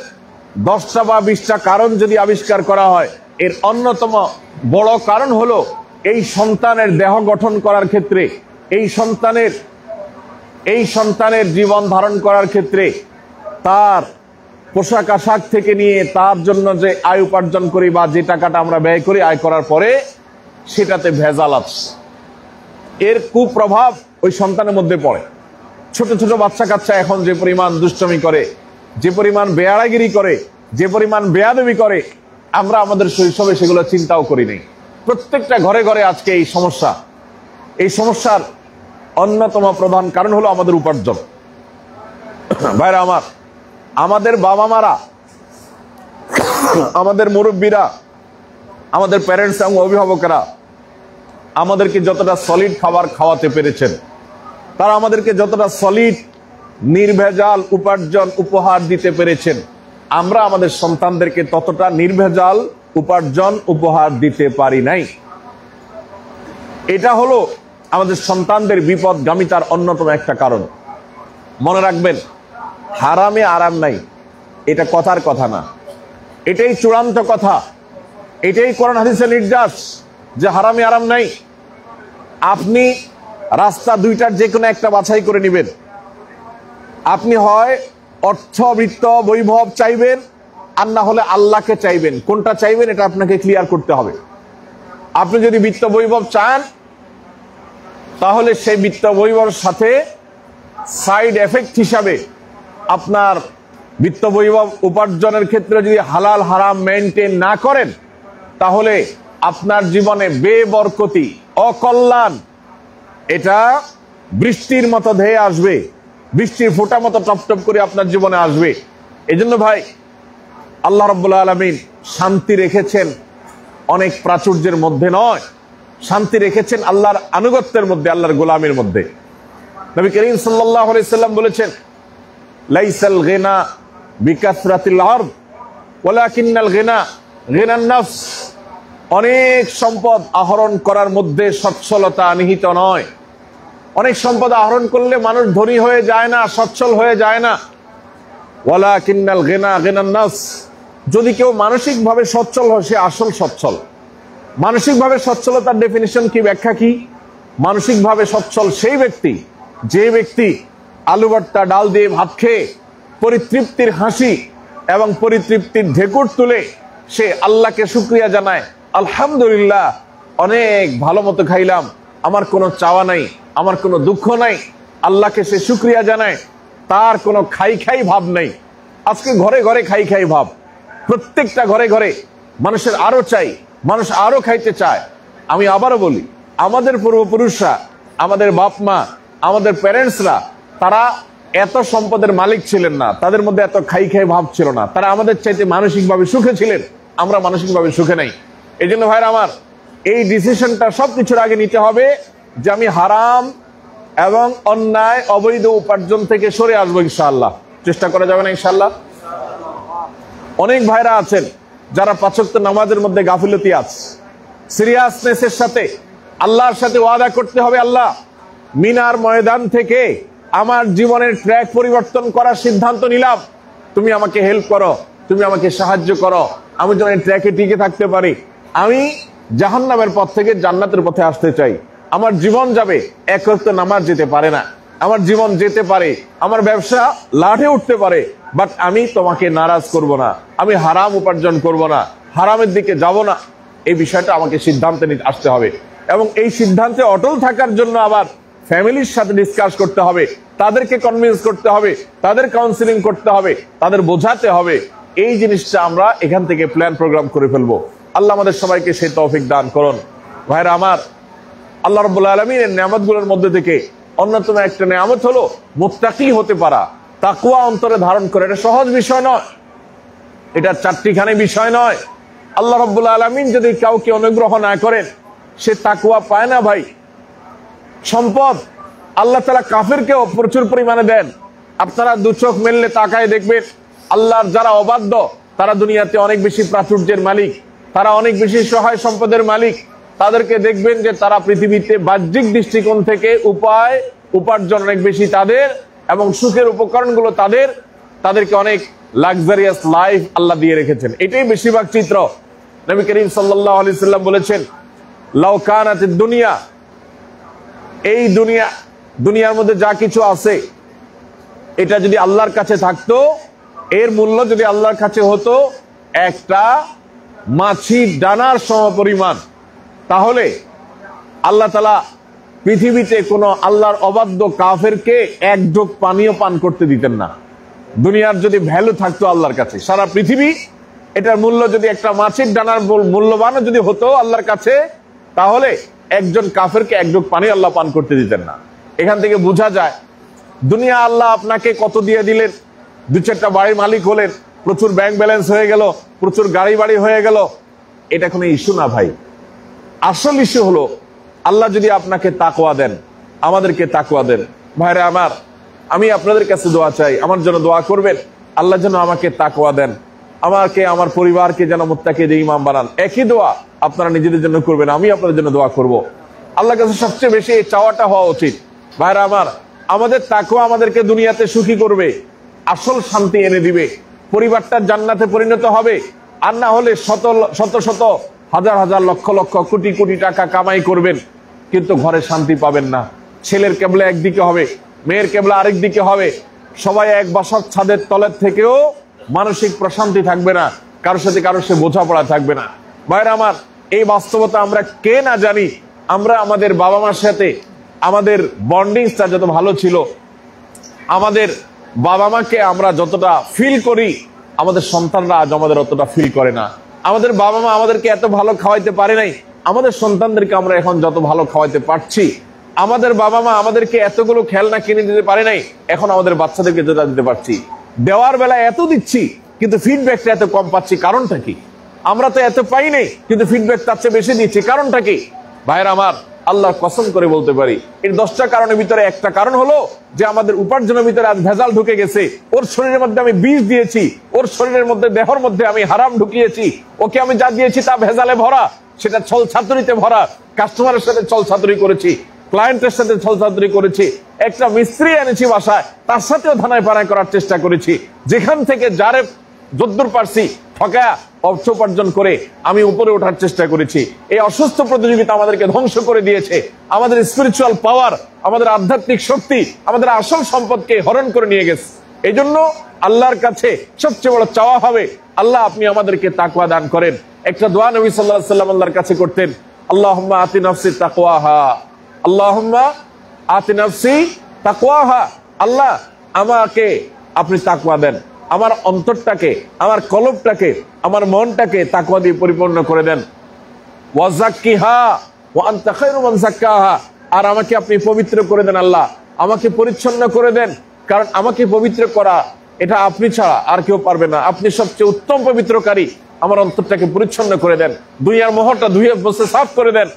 10টা বা 20টা কারণ যদি আবিষ্কার করা হয়, এর অন্যতম বড় কারণ হলো এই সন্তানের দেহ গঠন করার ক্ষেত্রে, এই সন্তানের জীবন ধারণ করার ক্ষেত্রে, তার পোশাক আশাক থেকে নিয়ে তার জন্য যে আয় উপার্জন করি বা যে টাকাটা আমরা ব্যয় করি আয় করার পরে, সেটাতে ভেজাল আছে। এর কুপ্রভাব ওই সন্তানের মধ্যে পড়ে। ছোট ছোট বাচ্চা কাচ্চা এখন যে পরিমাণ দুষ্টমি করে, যে পরিমাণ বেয়ারাগিরি করে, যে পরিমাণ বেয়াদবি করে, আমরা আমাদের শৈশবে সেগুলো চিন্তাও করি নাই। প্রত্যেকটা ঘরে ঘরে আজকে এই সমস্যা। এই সমস্যার অন্যতম প্রধান কারণ হলো আমাদের উপার্জন। ভাইরা আমার, আমাদের বাবা মারা, আমাদের মুরব্বীরা, আমাদের প্যারেন্টস এবং অভিভাবকেরা আমাদেরকে যতটা সলিড খাবার খাওয়াতে পেরেছেন, তারা আমাদেরকে যতটা সলিড নির্ভেজাল উপার্জন উপহার দিতে পেরেছেন, আমরা আমাদের সন্তানদেরকে ততটা নির্ভেজাল উপার্জন উপহার দিতে পারি নাই। এটা হলো আমাদের সন্তানদের বিপদগামিতার অন্যতম একটা কারণ। মনে রাখবেন, হারামে আরাম নাই, এটা কথার কথা না, এটাই চূড়ান্ত কথা, এটাই কোরআন হাদিসের নির্দেশ যে হারামে আরাম নাই। আপনি রাস্তা দুইটার যে কোনো একটা বাছাই করে নেবেন। আপনি হয় অর্থ বৃত্ত বৈভব চাইবেন, আর না হলে আল্লাহকে চাইবেন। কোনটা চাইবেন এটা আপনাকে ক্লিয়ার করতে হবে। আপনি যদি বিত্ত বৈভব চান, তাহলে সেই বিত্ত বৈভবের সাথে সাইড এফেক্ট হিসাবে আপনার বিত্ত বৈভব উপার্জনের ক্ষেত্রে যদি হালাল হারাম মেনটেন না করেন, তাহলে আপনার জীবনে বেবরকতি, অকল্যাণ এটা বৃষ্টির মতো ধেয়ে আসবে, বৃষ্টির ফোঁটা মতো টপটপ করে আপনার জীবনে আসবে। এজন্য ভাই, আল্লাহ রাব্বুল আলামিন শান্তি রেখেছেন অনেক প্রাচুর্যের মধ্যে নয়, শান্তি রেখেছেন আল্লাহর আনুগত্যের মধ্যে, আল্লাহর গোলামের মধ্যে। নবী করিম সাল্লাল্লাহু আলাইহি সাল্লাম বলেছেন, লাইসাল গিনা বিকাসরাতিল আরদ ওয়ালাকিন্নাল গিনা গিনান নফস। অনেক সম্পদ আহরণ করার মধ্যে সচ্ছলতা নিহিত নয়। অনেক সম্পদ আহরণ করলে মানুষ ধনী হয়ে যায় না, সচ্ছল হয়ে যায় না। ওয়ালাকিন্নাল গিনা গিনান নফস। যদি কেউ মানসিকভাবে সচ্ছল হয়, সে আসল সচ্ছল। মানসিকভাবে সচ্ছলতার ডেফিনিশন কি, ব্যাখ্যা কি? মানসিকভাবে সচ্ছল সেই ব্যক্তি, যে ব্যক্তি আলু ভর্তা ডাল দিয়ে ভাত খেয়ে পরিতৃপ্তির হাসি এবং পরিতৃপ্তির ঢেকুর তুলে সে আল্লাহকে শুকরিয়া জানায়, আলহামদুলিল্লাহ অনেক ভালো মতো খাইলাম, আমার কোনো চাওয়া নাই, আমার কোনো দুঃখ নাই, আল্লাহকে সে শুকরিয়া জানায়। তার কোনো খাই খাই ভাব নাই। আজকে ঘরে ঘরে খাই খাই ভাব, প্রত্যেকটা ঘরে ঘরে মানুষের আরো চাই, মানুষ আরো খাইতে চায়। আমি আবারও বলি, আমাদের পূর্বপুরুষরা, আমাদের বাপ মা, আমাদের প্যারেন্টসরা, তারা এত সম্পদের মালিক ছিলেন না, তাদের মধ্যে এত খাই খাই ভাব ছিল না। তারা আমাদের চাইতে মানসিকভাবে সুখে ছিলেন, আমরা মানসিকভাবে সুখে নাই। এই জন্য ভাইরা আমার, এই ডিসিশনটা সবকিছুর আগে নিতে হবে যে আমি হারাম এবং অন্যায় অবৈধ উপার্জন থেকে সরে আসবো ইনশাআল্লাহ। চেষ্টা করা যাবে না ইনশাআল্লাহ? অনেক ভাইরা আছেন যারা পাঁচ ওয়াক্ত নামাজের মধ্যে গাফিলতি আছে। সিরিয়াসনেসের সাথে আল্লাহর সাথে ওয়াদা করতে হবে, আল্লাহ মিনার ময়দান থেকে আমার জীবনের ট্র্যাক পরিবর্তন করার সিদ্ধান্ত নিলাম, তুমি আমাকে হেল্প করো, তুমি আমাকে সাহায্য করো, আমি যেন এই ট্র্যাকে টিকে থাকতে পারি। আমি জাহান্নামের পথ থেকে জান্নাতের পথে আসতে চাই। আমার জীবন যাবে, এক ওয়াক্ত নামাজ যেতে পারে না, আমার জীবন যেতে পারে, আমার ব্যবসা লাঠে উঠতে পারে, বাট আমি তোমাকে নারাজ করব না, আমি হারাম উপার্জন করব না, হারামের দিকে যাব না। এই বিষয়টা আমাকে সিদ্ধান্তে নিতে আসতে হবে। এবং এই সিদ্ধান্তে অটল থাকার জন্য আবার ফ্যামিলির সাথে ডিসকাস করতে হবে, তাদেরকে কনভিন্স করতে হবে, তাদের কাউন্সিলিং করতে হবে, তাদের বোঝাতে হবে। এই জিনিসটা আমরা এখান থেকে প্ল্যান প্রোগ্রাম করে ফেলবো। আল্লাহ আমাদের সবাইকে সেই তৌফিক দান করুন। ভাইরা আমার, আল্লাহ রাব্বুল আলামিনের নিয়ামতগুলোর মধ্যে থেকে অন্যতম একটা নিয়ামত হলো মুত্তাকি হতে পারা, তাকওয়া অন্তরে ধারণ করে। এটা সহজ বিষয় নয়, এটা চারটিখানি বিষয় নয়। আল্লাহ রাব্বুল আলামিন যদি কাউকে অনুগ্রহ না করেন, সে তাকওয়া পায় না ভাই। সম্পদ আল্লাহ তাআলা কাফেরকেও প্রচুর পরিমাণে দেন। আপনারা দু চোখ মেললে তাকায় দেখবেন, আল্লাহর যারা অবাধ্য তারা দুনিয়াতে অনেক বেশি প্রাচুর্যের মালিক, তারা অনেক বেশি সহায় সম্পদের মালিক। তাদেরকে দেখবেন যে তারা পৃথিবীতে বাহ্যিক দৃষ্টিকোণ থেকে উপার্জন অনেক বেশি তাদের, এবং সুখের উপকরণগুলো তাদেরকে অনেক লাক্সারিয়াস লাইফ আল্লাহ দিয়ে রেখেছেন। এটাই বেশিরভাগ চিত্র। নবী করিম সাল্লাল্লাহু আলাইহি সাল্লাম বলেছেন, লাউ কানাতিদ দুনিয়া, এই দুনিয়ার মধ্যে যা কিছু আছে এটা যদি আল্লাহর কাছে থাকতো, এর মূল্য যদি আল্লাহর কাছে হতো একটা মাছির ডানার সমপরিমাণ, তাহলে আল্লাহ তাআলা পৃথিবীতে কোনো আল্লাহর অবাধ্য কাফেরকে এক ঢোক পানীয় পান করতে দিতেন না। দুনিয়ার যদি ভ্যালু থাকতো আল্লাহর কাছে, সারা পৃথিবী এটার মূল্য যদি একটা মাছির ডানার মূল্যবানও যদি হতো আল্লাহর কাছে, তাহলে একজন কাফেরকে এক ঢোক পানি আল্লাহ পান করতে দিতেন না। এখান থেকে বোঝা যায় দুনিয়া আল্লাহ আপনাকে কত দিয়ে দিলেন, দু চারটা বাড়ির মালিক হলেন, প্রচুর ব্যাংক ব্যালেন্স হয়ে গেল, প্রচুর গাড়ি বাড়ি হয়ে গেল, এটা কোনো ইস্যু না ভাই। আসল ইস্যু হলো আল্লাহ যদি আপনাকে তাকওয়া দেন, আমাদেরকে তাকওয়া দেন। ভাইরা আমার, আমি আপনাদের কাছে দোয়া চাই, আমার জন্য দোয়া করবেন, আল্লাহ যেন আমাকে তাকওয়া দেন, আমাকে আমার পরিবারকে যেন মুত্তাকিদের ইমাম বানান। একই দোয়া আপনারা নিজেদের জন্য করবেন, আমি আপনাদের জন্য দোয়া করব। আল্লাহর কাছে সবচেয়ে বেশি এই চাওয়াটা হওয়া উচিত। ভাইরা আমার, আমাদের তাকওয়া আমাদেরকে দুনিয়াতে সুখী করবে, আসল শান্তি এনে দিবে, পরিবারটা জান্নাতে পরিণত হবে। আর না হলে শত শত হাজার হাজার লক্ষ লক্ষ কোটি কোটি টাকা কামাই করবেন, কিন্তু ঘরে শান্তি পাবেন না। ছেলের কেবলা একদিকে হবে, মেয়ের কেবলা আরেক দিকে হবে, সবাই এক বাসার ছাদের তলের থেকেও মানসিক প্রশান্তি থাকবে না, কারোর সাথে বোঝাপড়া থাকবে না। ভাইরা আমার, এই বাস্তবতা আমরা কে না জানি। আমরা আমাদের বাবা মার সাথে আমাদের বন্ডিংসটা যত ভালো ছিল, আমাদের বাবা মাকে আমরা যতটা ফিল করি, আমাদের সন্তানরা আজ আমাদের অতটা ফিল করে না। আমাদের বাবা মা আমাদেরকে এত ভালো খাওয়াইতে পারে নাই, আমাদের সন্তানদেরকে আমরা এখন যত ভালো খাওয়াইতে পারছি। আমাদের বাবা মা আমাদেরকে এতগুলো খেলনা কিনে দিতে পারে নাই, এখন আমাদের বাচ্চাদেরকে যেটা দিতে পারছি। দেওয়ার বেলায় এত দিচ্ছি কিন্তু ফিডব্যাকটা এত কম পাচ্ছি, কারণটা কি? আমরা তো এত পাই নাই কিন্তু ফিডব্যাক তার চেয়ে বেশি দিচ্ছি, কারণটা কি? ভাইয়ের আমার, আল্লাহর কসম করে বলতে পারি, এর 10টা কারণের ভিতরে একটা কারণ হলো যে আমাদের উপার্জনের ভিতরে আজ ভেজাল ঢুকে গেছে। ওর শরীরের মধ্যে আমি বিষ দিয়েছি, ওর শরীরের মধ্যে, দেহর মধ্যে আমি হারাম ঢুকিয়েছি। ওকে আমি যা দিয়েছি তা ভেজালে ভরা, সেটা ছল ছাতুরিতে ভরা। কাস্টমারের সাথে ছল ছাতুরি করেছি, ক্লায়েন্টের সাথে ছল ছাতুরি করেছি, একটা মিস্ত্রি এনেছি বাসায়, তার সাথেও ধানায় পানায় করার চেষ্টা করেছি। যেখান থেকে যারে যদ্দূর পারছি ঠকায়া অর্থ উপার্জন করে আমি উপরে ওঠার চেষ্টা করেছি। এই অসুস্থ প্রতিযোগিতা আমাদেরকে ধ্বংস করে দিয়েছে। আমাদের স্পিরিচুয়াল পাওয়ার, আমাদের আধ্যাত্মিক শক্তি, আমাদের আসল সম্পদকে হরণ করে নিয়ে গেছে। এই জন্য আল্লাহর কাছে সবচেয়ে বড় চাওয়া হবে, আল্লাহ আপনি আমাদেরকে তাকওয়া দান করেন। একটা দোয়া নবী সাল্লাল্লাহু আলাইহি ওয়াসাল্লাম আল্লাহর কাছে করতেন, আল্লাহুম্মা আতি নাফসি তাকওয়াহা, আল্লাহুম্মা আতি নাফসি তাকওয়াহা। আল্লাহ আমাকে আপনি তাকওয়া দেন, আমার অন্তরটাকে, আমার কলবটাকে, আমার মনটাকে তাকওয়া দিয়ে পরিপূর্ণ করে দেন। ওয়াজাক্কিহা ওয়া আনতা খায়রু মান যাক্কাহা, আর আমাকে আপনি পবিত্র করে দেন। আল্লাহ আমাকে পরিচ্ছন্ন করে দেন, কারণ আমাকে পবিত্র করা এটা আপনি ছাড়া আর কেউ পারবে না। আপনি সবচেয়ে উত্তম পবিত্রকারী। আমার অন্তরটাকে পরিচ্ছন্ন করে দেন, দুনিয়ার মোহরটা ধুয়ে বসে সাফ করে দেন।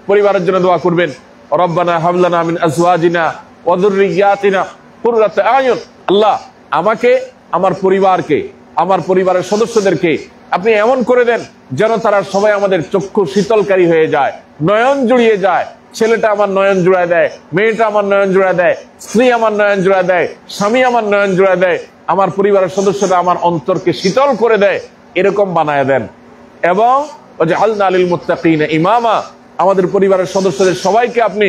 পরিবারের জন্য দোয়া করবেন, রব্বানা হাব লানা মিন আজওয়াজিনা ওয়া যুররিয়াতিনা কুররাতা আয়ুন। আল্লাহ আমাকে, আমার পরিবারকে, আমার পরিবারের সদস্যদেরকে আপনি এমন করে দেন যেন তারা সবাই আমাদের চক্ষু শীতলকারী হয়ে যায়, নয়ন জুড়িয়ে যায়। ছেলেটা আমার নয়ন জুড়ায় দেয়, মেয়েটা আমার নয়ন জুড়ায় দেয়, স্ত্রী আমার নয়ন জুড়ায় দেয়, স্বামী আমার নয়ন জুড়ায় দেয়, আমার পরিবারের সদস্যরা আমার অন্তরকে শীতল করে দেয়, এরকম বানায় দেন। এবং ওয়াজআলনা লিল মুত্তাকিনা ইমামা, আমাদের পরিবারের সদস্যদের সবাইকে আপনি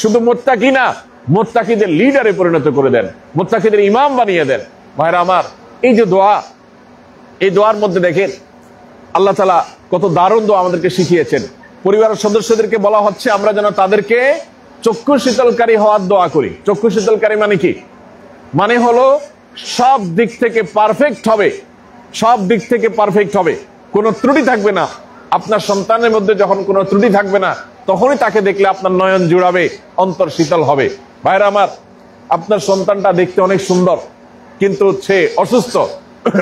শুধু মুত্তাকি না, মুত্তাকিদের লিডারে পরিণত করে দেন, মুত্তাকিদের ইমাম বানিয়ে দেন। ভাইরা আমার, এই যে দোয়া, এই দোয়ার মধ্যে দেখেন আল্লাহ তাআলা কত দারুণ দোয়া আমাদেরকে শিখিয়েছেন। পরিবারের সদস্যদেরকে বলা হচ্ছে আমরা যেন তাদেরকে চক্ষু শীতলকারী হওয়ার দোয়া করি। চক্ষু শীতলকারী মানে কি? মানে হলো সব দিক থেকে পারফেক্ট হবে, সব দিক থেকে পারফেক্ট হবে, কোনো ত্রুটি থাকবে না। আপনার সন্তানের মধ্যে যখন কোনো ত্রুটি থাকবে না, তখনই তাকে দেখলে আপনার নয়ন জুড়াবে, অন্তর শীতল হবে। ভাইরা আমার, আপনার সন্তানটা দেখতে অনেক সুন্দর কিন্তু সে অসুস্থ,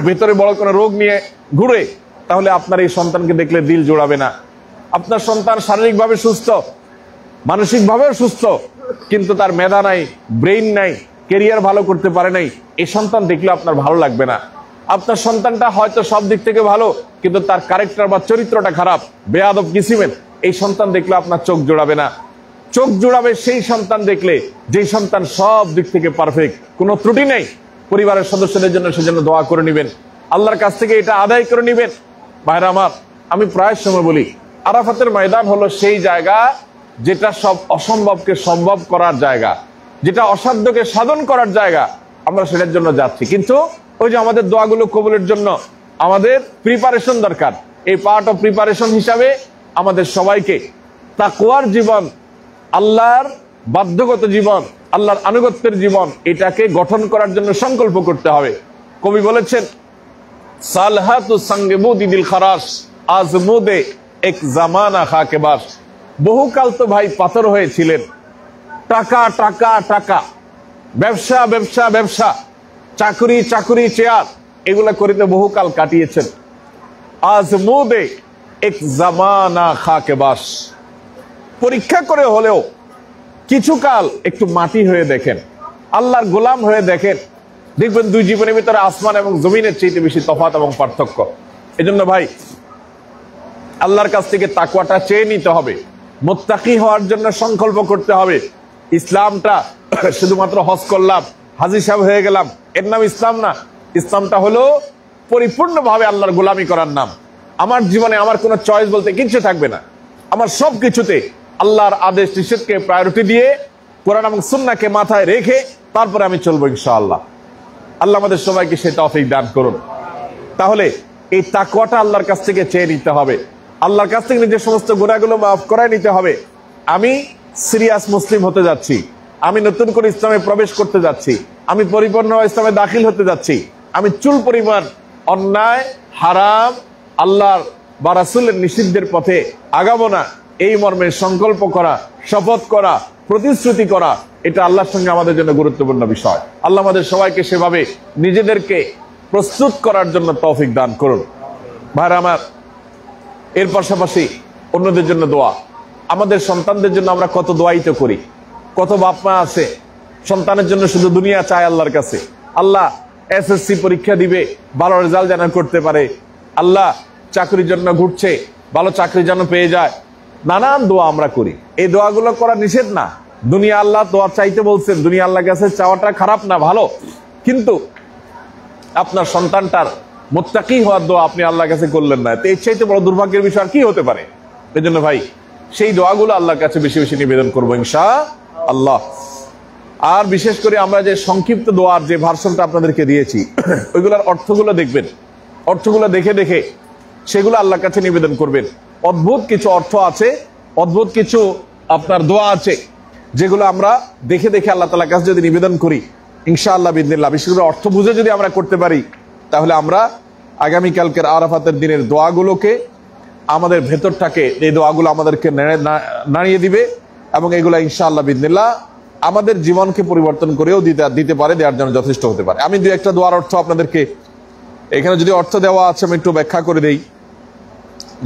ভেতরে বড় কোনো রোগ নিয়ে ঘুরে, তাহলে আপনার এই সন্তানকে দেখলে দিল জোড়াবে না। আপনার সন্তান শারীরিকভাবে সুস্থ, মানসিকভাবেও সুস্থ, কিন্তু তার মেধা নাই, ব্রেইন নাই, কেরিয়ার ভালো করতে পারে নাই, এই সন্তান দেখলে আপনার ভালো লাগবে না। আপনার সন্তানটা হয়তো সব দিক থেকে ভালো কিন্তু তার ক্যারেক্টার বা চরিত্রটা খারাপ, বেয়াদব কিসিমের, এই সন্তান দেখলে আপনার চোখ জোড়াবে না। চোখ জোড়াবে সেই সন্তান দেখলে যেই সন্তান সব দিক থেকে পারফেক্ট, কোনো ত্রুটি নেই। পরিবারের সদস্যদের জন্য সেজন্য দোয়া করে নেবেন, আল্লাহর কাছ থেকে এটা আদায় করে নেবেন। ভাইরা আমার, আমি প্রায় সময় বলি আরাফাতের ময়দান হলো সেই জায়গা যেটা সব অসম্ভবকে সম্ভব করার জায়গা, যেটা অসাধ্যকে সাধন করার জায়গা। আমরা সেটার জন্য যাচ্ছি, কিন্তু ওই যে আমাদের দোয়াগুলো কবুলের জন্য আমাদের প্রিপারেশন দরকার। এই পার্ট অফ প্রিপারেশন হিসাবে আমাদের সবাইকে তাকওয়ার জীবন, আল্লাহর বাধ্যগত জীবন, আল্লাহর আনুগত্যের জীবন, এটাকে গঠন করার জন্য সংকল্প করতে হবে। কবি বলেছেন, সালহাতু সঙ্গে দিল খারাস আজমুদে এক জামানা খাকে বাস। বহুকাল তো ভাই পাথর হয়েছিলেন, টাকা টাকা টাকা, ব্যবসা ব্যবসা ব্যবসা, চাকরি চাকরি, চেয়ার, এগুলা করিতে বহুকাল কাটিয়েছেন। আজমুদে এক জামানা খাকে বাস, পরীক্ষা করে হলেও কিছুকাল একটু মাটি হয়ে দেখেন, আল্লাহর গোলাম হয়ে দেখেন, দেখবেন দুই জীবনের ভিতরে আসমান এবং জমিনের চেয়ে বেশি তফাৎ এবং পার্থক্য। এজন্য ভাই আল্লাহর কাছ থেকে তাকওয়াটা চেয়ে নিতে হবে, মুত্তাকি হওয়ার জন্য সংকল্প করতে হবে। ইসলামটা শুধুমাত্র হজ করলাম, হাজী সাহেব হয়ে গেলাম, এর নাম ইসলাম না। ইসলামটা হলো পরিপূর্ণভাবে আল্লাহর গোলামি করার নাম। আমার জীবনে আমার কোনো চয়েস বলতে কিছু থাকবে না, আমার সব কিছুতে আল্লাহর আদেশ নিষেধকে প্রায়োরিটি দিয়ে কোরআন এবং সুন্নাহকে মাথায় রেখে তারপরে আমি চলবো ইনশাআল্লাহ। আল্লাহ আমাদের সবাইকে সে তৌফিক দান করুন। তাহলে এই তাকওয়াটা আল্লাহর কাছ থেকে চেয়ে নিতে হবে, আল্লাহর কাছ থেকে নিজের সমস্ত গুনাহগুলো মাফ করায় নিতে হবে। আমি সিরিয়াস মুসলিম হতে যাচ্ছি, আমি নতুন করে ইসলামে প্রবেশ করতে যাচ্ছি, আমি পরিপূর্ণ ইসলামে দাখিল হতে যাচ্ছি, আমি চুল পরিমাণ অন্যায়, হারাম, আল্লাহর বা রাসূলের নিষিদ্ধের পথে আগাবো না, এই মর্মে সংকল্প করা, শপথ করা, প্রতিশ্রুতি করা, এটা আল্লাহর সঙ্গে আমাদের জন্য গুরুত্বপূর্ণ বিষয়। আল্লাহ আমাদের সবাইকে সেভাবে নিজেদেরকে প্রস্তুত করার জন্য তৌফিক দান করুন। ভাইরা আমার, এর পাশাপাশি অন্যদের জন্য দোয়া। আমাদের সন্তানদের জন্য আমরা কত দোয়াই তো করি, কত বাপ মা আছে সন্তানের জন্য শুধু দুনিয়া চায় আল্লাহর কাছে। আল্লাহ এসএসসি পরীক্ষা দিবে, ভালো রেজাল্ট যেন করতে পারে, আল্লাহ চাকরির জন্য ঘুরছে, ভালো চাকরি যেন পেয়ে যায়, নানান দোয়া আমরা করি। এই দোয়াগুলো করা নিষেধ না, দুনিয়া আল্লাহ দোয়া চাইতে বলছেন, দুনিয়া আল্লাহর কাছে চাওয়াটা খারাপ না, ভালো। কিন্তু আপনার সন্তানটার মুত্তাকি হওয়ার দোয়া আপনি আল্লাহর কাছে করলেন না, তো এর চাইতে বড় দুর্ভাগ্যের বিষয় আর কি হতে পারে? এই জন্য ভাই সেই দোয়াগুলো আল্লাহর কাছে বেশি বেশি নিবেদন করবো ইনশাআল্লাহ। আর বিশেষ করে আমরা যে সংক্ষিপ্ত দোয়ার যে ভার্সনটা আপনাদেরকে দিয়েছি, ওইগুলোর অর্থগুলো দেখবেন, অর্থগুলো দেখে দেখে সেগুলো আল্লাহর কাছে নিবেদন করবেন। অদ্ভুত কিছু অর্থ আছে, অদ্ভুত কিছু আপনার দোয়া আছে, যেগুলো আমরা দেখে দেখে আল্লাহ তাআলার কাছে যদি নিবেদন করি ইনশাআল্লাহ বিইذনিল্লাহ, বিশেষ করে অর্থ বুঝে যদি আমরা করতে পারি, তাহলে আমরা আগামীকালকের আরাফাতের দিনের দোয়াগুলোকে, আমাদের ভেতরটাকে, এই দোয়াগুলো আমাদেরকে নাড়িয়ে দিবে এবং এগুলো ইনশাআল্লাহ বিইذনিল্লাহ আমাদের জীবনকে পরিবর্তন করেও দিতে পারে, দেওয়ার জন্য যথেষ্ট হতে পারে। আমি দুই একটা দোয়ার অর্থ আপনাদেরকে, এখানে যদি অর্থ দেওয়া আছে আমি একটু ব্যাখ্যা করে দেই।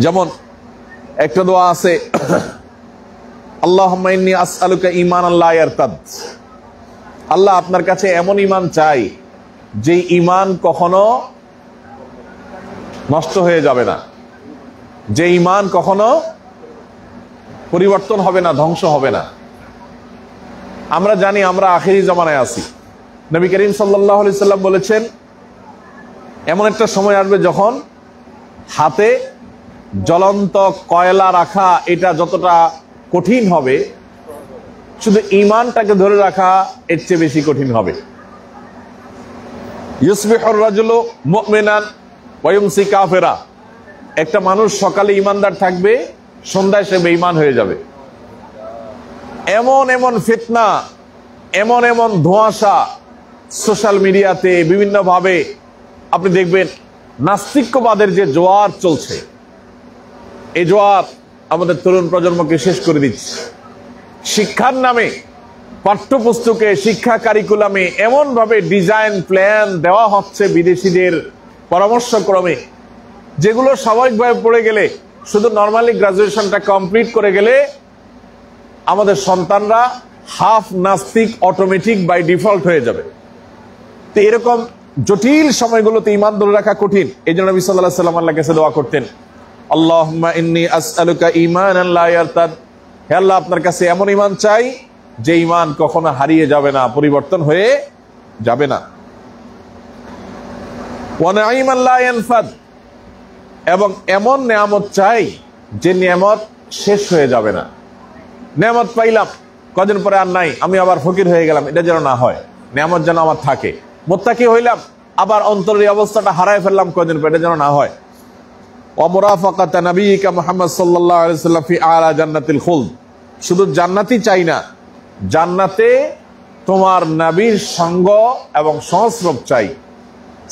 যেমন একটা দোয়া আছে, আল্লাহুম্মা ইন্নী আসআলুকা ঈমানান লা ইয়ারতাদ। আল্লাহ আপনার কাছে এমন ঈমান চাই যে ঈমান কখনো নষ্ট হয়ে যাবে না, যে ঈমান কখনো পরিবর্তন হবে না, ধ্বংস হবে না। আমরা জানি আমরা আখিরি জামানায় আছি। নবী করিম সাল্লাল্লাহু আলাইহি সাল্লাম বলেছেন, এমন একটা সময় আসবে যখন হাতে জ্বলন্ত কয়লা রাখা এটা যতটা কঠিন হবে, শুধু ঈমানটাকে ধরে রাখা এর চেয়ে বেশি কঠিন হবে। ইউসবিহুর রাজুলু মুমিনান ওয়া ইউমসি কাফিরা। একটা মানুষ সকালে ঈমানদার থাকবে, সন্ধ্যায় সে বেঈমান হয়ে যাবে। এমন এমন ফিতনা, এমন এমন ধোঁয়াশা সোশ্যাল মিডিয়াতে বিভিন্নভাবে আপনি দেখবেন, নাস্তিক্যবাদের যে জোয়ার চলছে, এই জোয়ার আমাদের তরুণ প্রজন্মকে শেষ করে দিচ্ছে। শিক্ষার নামে পাঠ্যপুস্তকে, শিক্ষা কারিকুলামে এমন ভাবে ডিজাইন প্ল্যান দেওয়া হচ্ছে বিদেশিদের পরামর্শক্রমে, যেগুলো স্বাভাবিকভাবে পড়ে গেলে, শুধু নর্মালি গ্রাজুয়েশনটা কমপ্লিট করে গেলে আমাদের সন্তানরা হাফ নাস্তিক অটোমেটিক বাই ডিফল্ট হয়ে যাবে। তো এরকম জটিল সময়গুলোতে ঈমান ধরে রাখা কঠিন। এই জন্য নবী সাল্লাল্লাহু আলাইহি ওয়াসাল্লাম আল্লাহর কাছে দোয়া করতেন, আল্লাহুম্মা ইন্নী আসআলুকা ঈমানান লা ইয়ারতাদ। হে আল্লাহ, আপনার কাছে এমন ঈমান চাই যে ঈমান কখনো হারিয়ে যাবে না, পরিবর্তন হয়ে যাবে না। ওয়া নাঈমান লা ইয়ানফাদ। এবং এমন নিয়ামত চাই যে নিয়ামত শেষ হয়ে যাবে না। নিয়ামত পাইলাম, কদিন পরে আর নাই, আমি আবার ফকির হয়ে গেলাম, এটা যেন না হয়। নিয়ামত যেন আমার থাকে। মুত্তাকি হইলাম, আবার অন্তরের অবস্থাটা হারায় ফেললাম কদিন পরে, এটা যেন না হয়। ওয়া মুরাফাকাতা নবিয়িকা মুহাম্মদ সাল্লাল্লাহু আলাইহি ওয়াসাল্লাম ফি আলা জান্নাতিল খুলদ। শুধু জান্নাতি চাই না, জান্নাতে তোমার নবীর সঙ্গ এবং সংস্রব চাই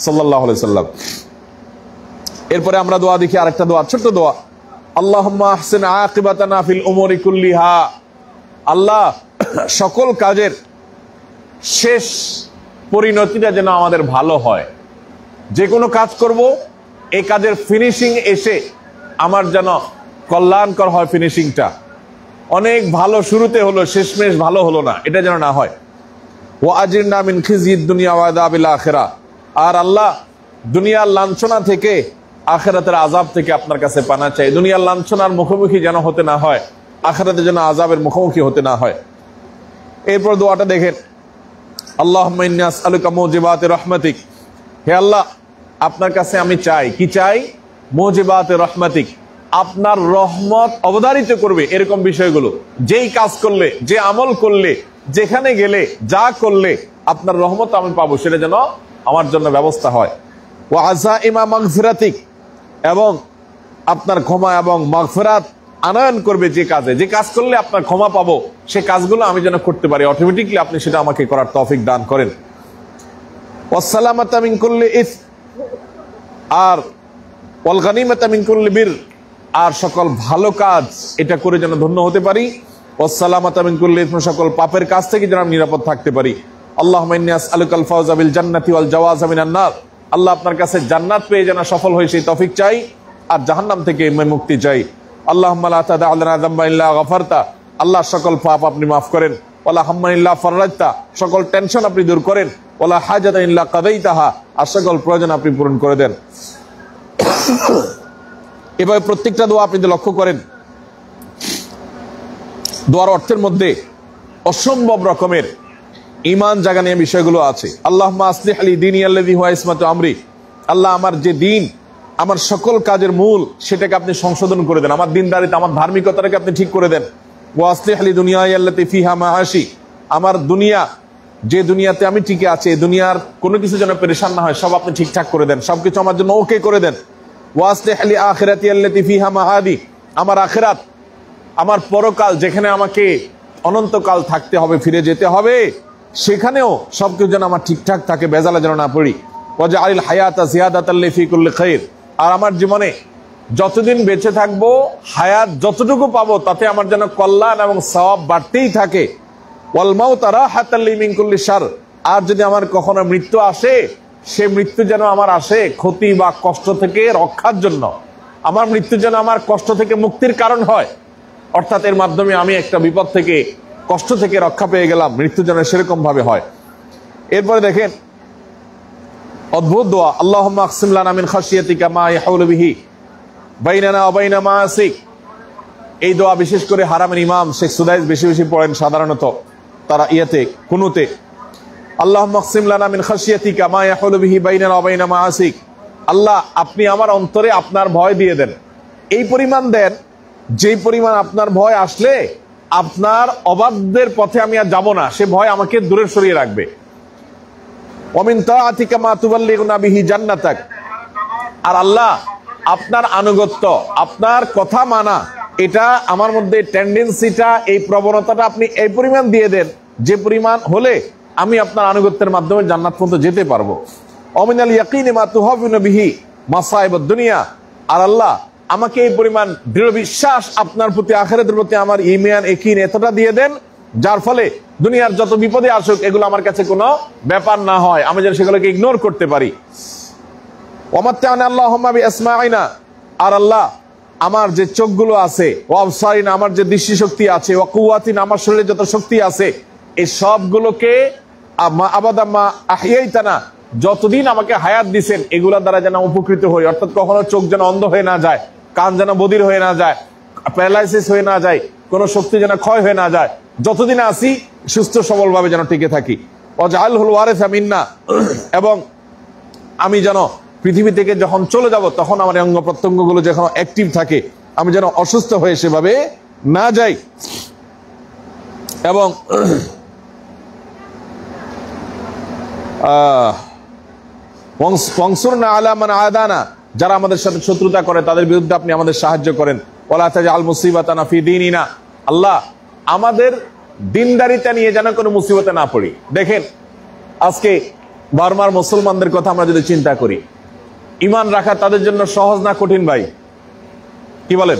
সাল্লাল্লাহু আলাইহি ওয়াসাল্লাম। এরপরে আমরা দোয়া দেখি, আরেকটা দোয়া, ছোট্ট দোয়া, আল্লাহুম্মা আহসিন আকিবাতানা ফিল উমুরি কুল্লিহা। আল্লাহ, সকল কাজের শেষ পরিণতিটা যেন আমাদের ভালো হয়। যে কোনো কাজ করব, এই কাজের ফিনিশিং এসে আমার যেন কল্যাণকর হয়। ফিনিশিংটা অনেক ভালো শুরুতে হলো, শেষমেশ ভালো হলো না, এটা যেন না হয়। ওয়া আজিরনা মিন খিজিদ দুনিয়া ওয়া আযাবিল আখিরাহ। আর আল্লাহ, দুনিয়ার লাঞ্ছনা থেকে, আখিরাতের আযাব থেকে আপনার কাছে পানা চাই। দুনিয়ার লাঞ্ছনার মুখোমুখি যেন হতে না হয়, আখিরাতে যেন আযাবের মুখোমুখি হতে না হয়। এরপর দোয়াটা দেখেন, আল্লাহুম্মা ইন্নী আসআলুকা মুজিবাতি রাহমাতিক। হে আল্লাহ, আপনার কাছে আমি চাই, কি চাই? মুজিবাতি রাহমাতিক, আপনার রহমত অবধারিত করবে এরকম বিষয়গুলো। যেই কাজ করলে, যে আমল করলে, যেখানে গেলে, যা করলে আপনার রহমত আমি পাবো, সেটা যেন আমার জন্য ব্যবস্থা হয়। ওয়া আযাইমা মাগফিরাতিক, এবং আপনার ক্ষমা এবং মাগফিরাত আনয়ন করবে যে কাজ করলে আপনার ক্ষমা পাবো, সে কাজগুলো আমি যেন করতে পারি অটোমেটিকলি, আপনি সেটা আমাকে করার তৌফিক দান করেন। ওয়াসসালামাতা মিন কুল্লি ইসম, আর ওয়াল গানিমাতা মিন কুল্লি বির, আর সকল ভালো কাজ এটা করে যেন ধন্য হতে পারি। ওয়াসসালামাতা মিন কুল্লি ইসম, সকল পাপের কাজ থেকে যেন আমি নিরাপদ থাকতে পারি। আল্লাহুম্মা ইন্নী আসআলুকাল ফাওজা বিল জান্নাতি ওয়াল জাওয়াজা মিনান নার, আল্লাহ আপনার কাছে জান্নাত পেয়ে যেন সফল হই সেই তৌফিক চাই, আর জাহান্নাম থেকে মুক্তি চাই। আল্লাহুম্মা লা তাদা লানা যামবা ইল্লা গফারতা, আল্লাহ সকল পাপ আপনি মাফ করেন। ওয়ালা হাম্মান ইল্লা ফাররাজতা, সকল টেনশন আপনি দূর করেন। ওয়ালা হাজাতা ইল্লা কাদাইতাহা, আর সকল প্রয়োজন আপনি পূরণ করে দেন। এভাবে প্রত্যেকটা দোয়া আপনি লক্ষ্য করেন, দোয়ার অর্থের মধ্যে অসম্ভব রকমের ঈমান জাগানিয়া বিষয়গুলো আছে। আল্লাহুম্মা আসলিহ লি দীনি আল্লাযী হুয়া ইসমাতু আমরি, আল্লাহ আমার যে দিন, আমার সকল কাজের মূল, সেটাকে আপনি সংশোধন করে দেন, আমার দিনদারিতা, আমার ধার্মিকতাটাকে আপনি ঠিক করে দেন। ওয়া আসলিহ লি দুনিয়াই আল্লাতী ফিহা মাআশি, আমার দুনিয়া, যে দুনিয়াতে আমি টিকে আছি, এই দুনিয়ার কোনো কিছু যেন পেরেশান না হয়, সব আপনি ঠিকঠাক করে দেন, সবকিছু আমার জন্য ওকে করে দেন। ওয়া আসলিহ লি আখিরাতি আল্লাতী ফিহা মাআদি, আমার আখিরাত, আমার পরকাল, যেখানে আমাকে অনন্তকাল থাকতে হবে, ফিরে যেতে হবে, সেখানেও সবকিছু যেন আমার ঠিকঠাক থাকে, বেজালে যেন না পড়ি। ওয়াজআলিল হায়াতা জিয়াদাতাল লি ফি কুল্লি খাইর, আর আমার জীবনে যতদিন বেঁচে থাকবো, হায়াত যতটুকু পাবো, তাতে আমার যেন কল্যাণ এবং সওয়াব বাড়তেই থাকে। ওয়াল মাউতা রাহাতাল লি মিন কুল্লি শার, আর যদি আমার কখনো মৃত্যু আসে, সে মৃত্যু যেন আমার আসে ক্ষতি বা কষ্ট থেকে রক্ষার জন্য, আমার মৃত্যু যেন আমার কষ্ট থেকে মুক্তির কারণ হয়, অর্থাৎ এর মাধ্যমে আমি একটা বিপদ থেকে, কষ্ট থেকে রক্ষা পেয়ে গেলাম, মৃত্যু যেন সেরকম ভাবে হয়। এরপরে দেখেন অদ্ভুত দোয়া, আল্লাহুম্মা আকসিম লানা মিন খাশিয়াতিকা মা ইয়াহুলু বিহি বাইনানা ওয়া বাইনা মাআসিক। এই দোয়া বিশেষ করে হারামের ইমাম শেখ সুদাইস বেশি বেশি পড়েন সাধারণত, তারা ইয়াতে কুনুতে। আল্লাহুম্মা আকসিম লানা মিন খাশিয়াতিকা মা ইয়াহুলু বিহি বাইনানা ওয়া বাইনা মাআসিক, আল্লাহ আপনি আমার অন্তরে আপনার ভয় দিয়ে দেন, এই পরিমাণ দেন যেই পরিমাণ আপনার ভয় আসলে আপনার অবাধ্যের পথে আমি আর যাব না, সে ভয় আমাকে দূরে সরিয়ে রাখবে। ওয়ামিন তাআতিকা মা তুবাল্লিগুনা বিহি জান্নাতাক, আর আল্লাহ আপনার আনুগত্য, আপনার কথা মানা, এটা আমার মধ্যে টেন্ডেন্সিটা, এই প্রবণতাটা আপনি এই পরিমাণ দিয়ে দেন, যে পরিমাণ হলে আমি আপনার আনুগত্যের মাধ্যমে জান্নাত পর্যন্ত যেতে পারবো। ওয়ামিনাল ইয়াকিনি মা তুহাবিনু বিহি মাসাইবুদ দুনিয়া, আর আল্লাহ আমাকে এই পরিমাণ দৃঢ় বিশ্বাস আপনার প্রতি, আখিরাতের প্রতি আমার ঈমান ইয়াকিন এতটা দিয়ে দেন, যার ফলে দুনিয়ার যত বিপদে আসুক এগুলো আমার কাছে কোনো ব্যাপার না হয়, আমি যেন সেগুলোকে ইগনোর করতে পারি। ওয়ামাত্তা'না আল্লাহুম্মা বিআসমাইনা, আর আল্লাহ আমার যে চোখগুলো আছে, ওয়া আবসারিনা আমার যে দৃষ্টিশক্তি আছে, ওয়া কুওয়াতিনা আমার শরীরে যত শক্তি আছে, এই সবগুলোকে আবাদাম্মা আহিয়াইতানা, যতদিন আমাকে হায়াত দিবেন এগুলোর দ্বারা যেন উপকৃত হই, অর্থাৎ কখনো চোখ যেন অন্ধ হয়ে না যায়, কান যেন বধির হয়ে না যায়, প্যারালাইসিস হয়ে না যায়, কোনো শক্তি যেন ক্ষয় হয়ে না যায়, যতদিন আসি সুস্থ সবল ভাবে যেন টিকে থাকি। ওয়াজআলহুল ওয়ারিসা মিন্না, এবং আমি যেন পৃথিবী থেকে যখন চলে যাব তখন আমার অঙ্গ প্রত্যঙ্গগুলো যখন অ্যাক্টিভ থাকে, আমি যেন অসুস্থ হয়ে সেভাবে না যাই। এবং ওয়ানসুরনা আলা মান আদানা, যারা আমাদের সাথে শত্রুতা করে তাদের বিরুদ্ধে আপনি আমাদের সাহায্য করেন। ওয়ালা তাজআল মুসিবাতানা ফি দীনিনা, আল্লাহ আমাদের দিনদারিতা নিয়ে যেন কোনো মুসিবতে না পড়ি। দেখেন আজকে বার্মার মুসলমানদের কথা আমরা যদি চিন্তা করি, ঈমান রাখা তাদের জন্য সহজ না কঠিন ভাই? কি বলেন?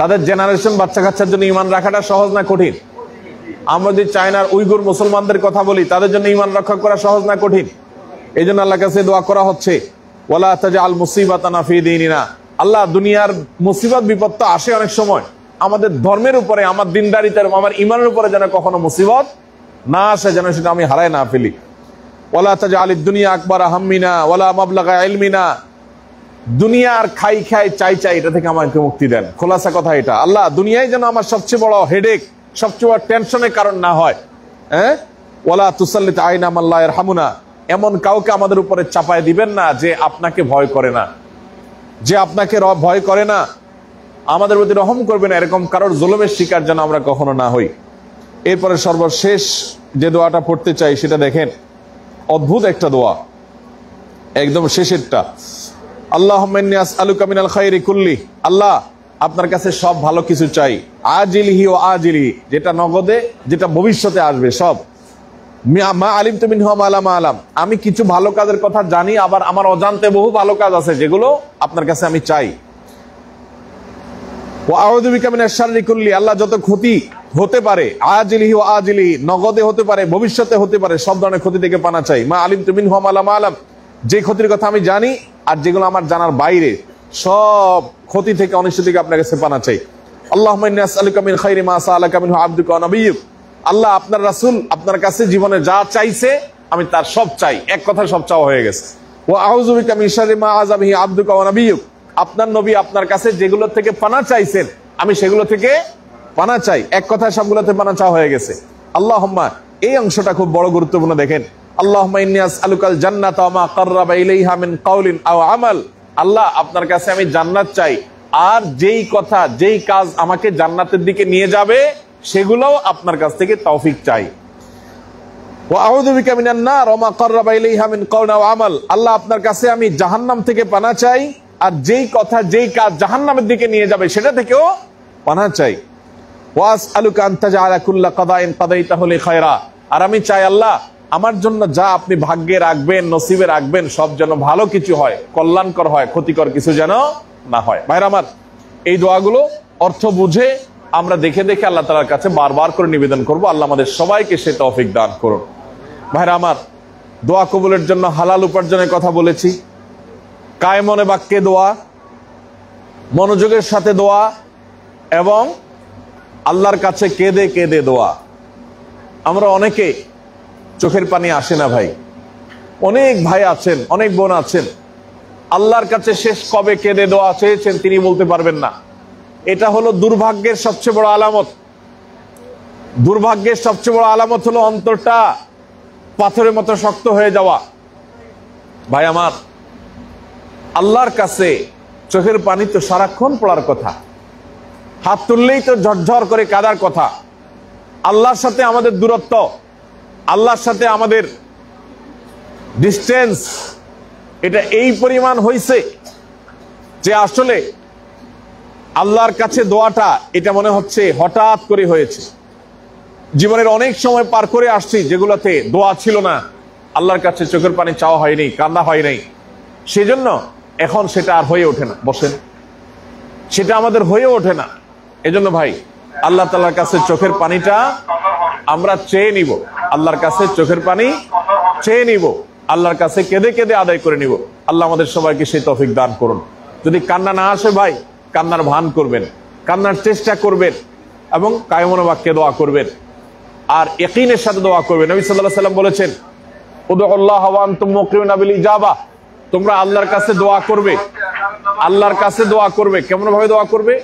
তাদের জেনারেশন বাচ্চা কাচ্চার জন্য ঈমান রাখাটা সহজ না কঠিন? আমরা যদি চায়নার উইগুর মুসলমানদের কথা বলি, তাদের জন্য ঈমান রক্ষা করা সহজ না কঠিন? এই জন্য আল্লাহর কাছে দোয়া করা হচ্ছে, ওয়ালা তাজআল মুসিবাতানা ফি দীনিনা, আল্লাহ দুনিয়ার মুসিবত বিপদ তো আসে অনেক সময়, আমাদের ধর্মের উপরে, আমার দিনদারিতার, আমার ঈমানের উপরে যেন কখনো মুসিবত না আসে, যেন সেটা আমি হারায় না ফেলি। ওয়ালা তাজআলিদ দুনিয়া আকবারা হাম্মিনা ওয়ালা মাবলাগা ইলমিনা, দুনিয়ার খাই খাই চাই চাই এটা থেকে আমাকে মুক্তি দেন। খোলাসা কথা এটা, আল্লাহ দুনিয়ায় যেন আমার সবচেয়ে বড় হেডেক, সবচেয়ে বড় টেনশনের কারণ না হয়। ওয়ালা তুসাল্লিত আইনা মান লা ইয়ারহামুনা, এমন কাউকে আমাদের উপরে চাপায় দিবেন না যে আপনাকে ভয় করে না, যে আপনাকে ভয় করে না, আমাদের প্রতি রহম করবে না, এরকম কারোর জুলুমের শিকার যেন আমরা কখনো না হই। এরপরে সর্বশেষ যে দোয়াটা পড়তে চাই সেটা দেখেন, অদ্ভুত একটা দোয়া। একদম শেষেরটা, আল্লাহুম্মা ইন্নী আসআলুকা মিনাল খায়রি কুল্লি, আল্লাহ আপনার কাছে সব ভালো কিছু চাই, আজিলিহি ওয়া আজিলিহি, যেটা নগদে যেটা ভবিষ্যতে আসবে সব, মা আলিমতু মিনহু মা লা আলাম, আমি কিছু ভালো কাজের কথা জানি, আবার আমার অজান্তে বহু ভালো কাজ আছে যেগুলো আপনার কাছে আমি চাই। ওয়া আউযু বিকা মিনাশ শাররি কুল্লি, আল্লাহ যত ক্ষতি হতে পারে, আজিলিহি ওয়া আজিলিহি, নগদে হতে পারে ভবিষ্যতে হতে পারে, সব ধরনের ক্ষতি থেকে পানা চাই। মা আলিমতু মিনহু মা লা আলাম, যে ক্ষতির কথা আমি জানি আর যেগুলো আমার জানার বাইরে, সব ক্ষতি থেকে অনিষ্ট থেকে আপনার কাছে পানা চাই। আল্লাহুম্মা ইন্নী আসআলুকা মিন খায়রি মা সাআলাকা মিনহু আবদুকা ওয়া নাবিয়্যুক, আল্লাহ আপনার রাসূল আপনার কাছে জীবনে যা চাইছে আমি তার সব চাই, এক কথা সব চাওয়া হয়ে গেছে। ওয়া আউযু বিকা মিন শাররি মা আযা বিহি আবদুকা ওয়া নাবিয়্যুক, আপনার নবী আপনার কাছে যেগুলো থেকে পানা চাইছেন আমি সেগুলো থেকে পানা চাই, এক কথায় সবগুলোতে পানা চাওয়া হয়ে গেছে। আল্লাহুম্মা, এই অংশটা খুব বড় গুরুত্বপূর্ণ, দেখেন, আল্লাহুম্মা ইন্নী আসআলুকাল জান্নাতা ওয়া মা কাররাবা ইলাইহা মিন কাউলিন আও আমাল, আল্লাহ আপনার কাছে আমি জান্নাত চাই, আর যেই কথা যেই কাজ আমাকে জান্নাতের দিকে নিয়ে যাবে সেগুলোও আপনার কাছ থেকে তৌফিক চাই। ওয়া আউযু বিকা মিনান নার ওয়া মা কাররাবা ইলাইহা মিন কাউলিন আও আমাল, আল্লাহ আপনার কাছে আমি জাহান্নাম থেকে পানা চাই, আর যেই কথা যেই কাজ জাহান্নামের দিকে নিয়ে যাবে সেটা থেকেও পানা চাই। ওয়া আসআলুকা আন তাজআলা কুল্লা কাদাইন কাদাইতাহু লি খায়রা, আর আমি চাই আল্লাহ আমার জন্য যা আপনি ভাগ্যে রাখবেন নসিবে রাখবেন সব যেন ভালো কিছু হয়, কল্যাণকর হয়, ক্ষতিকর কিছু যেন না হয়। ভাইরা আমার, এই দোয়াগুলো অর্থ বুঝে আমরা দেখে দেখে আল্লাহ তাআলার কাছে বারবার করে নিবেদন করব, আল্লাহ আমাদের সবাইকে সে তৌফিক দান করুন। ভাইরা আমার, দোয়া কবুলের জন্য হালাল উপার্জনের কথা বলেছি, কায়মনে বাক্যে দোয়া, মনোযোগের সাথে দোয়া, এবং আল্লাহর কাছে কেঁদে কেঁদে দোয়া। আমরা অনেকে চোখের পানি আসে না ভাই, অনেক ভাই আছেন, অনেক বোন আছেন, আল্লাহর কাছে শেষ কবে কেঁদে দোয়া চেয়েছেন তিনি বলতে পারবেন না। এটা হলো দুর্ভাগ্যের সবচেয়ে বড় আলামত। দুর্ভাগ্যের সবচেয়ে বড় আলামত হলো অন্তরটা পাথরের মতো শক্ত হয়ে যাওয়া। ভাই আমার, আল্লাহর কাছে চোখের পানি তো সারাক্ষণ পড়ার কথা, হাত তুললেই তো ঝরঝর করে কাঁদার কথা। আল্লাহর সাথে আমাদের দূরত্ব, আল্লাহর সাথে আমাদের ডিস্টেন্স, এটা এই পরিমাণ হয়েছে যে আসলে আল্লাহর কাছে দোয়াটা এটা মনে হচ্ছে হঠাৎ করে হয়েছে। জীবনের অনেক সময় পার করে আসছি যেগুলোতে দোয়া ছিল না, আল্লাহর কাছে চোখের পানি চাওয়া হয়নি, কান্না হয় নাই, সেজন্য এখন সেটা আর হয়ে ওঠে না। বসেন, সেটা আমাদের হয়ে ওঠে না। এজন্য ভাই, আল্লাহ তাআলার কাছে চোখের পানিটা আমরা চেয়ে নিব, আল্লাহর কাছে চোখের পানি চেয়ে নিব, আল্লাহর কাছে কেঁদে কেঁদে আদায় করে নিব। আল্লাহ আমাদের সবাইকে সেই তৌফিক দান করুন। যদি কান্না না আসে ভাই, কান্নার ভান করবেন, কান্নার চেষ্টা করবেন, এবং কায়মনে বাক্যে দোয়া করবেন, আর ইয়াকিনের সাথে দোয়া করবেন। নবী সাল্লাল্লাহু আলাইহি ওয়াসাল্লাম বলেছেন, উদুল্লাহ ওয়া আনতুম মুকিনুনা বিল ইজাবা, তোমরা আল্লাহর কাছে দোয়া করবে, আল্লাহর কাছে দোয়া করবে। কেমন ভাবে দোয়া করবে?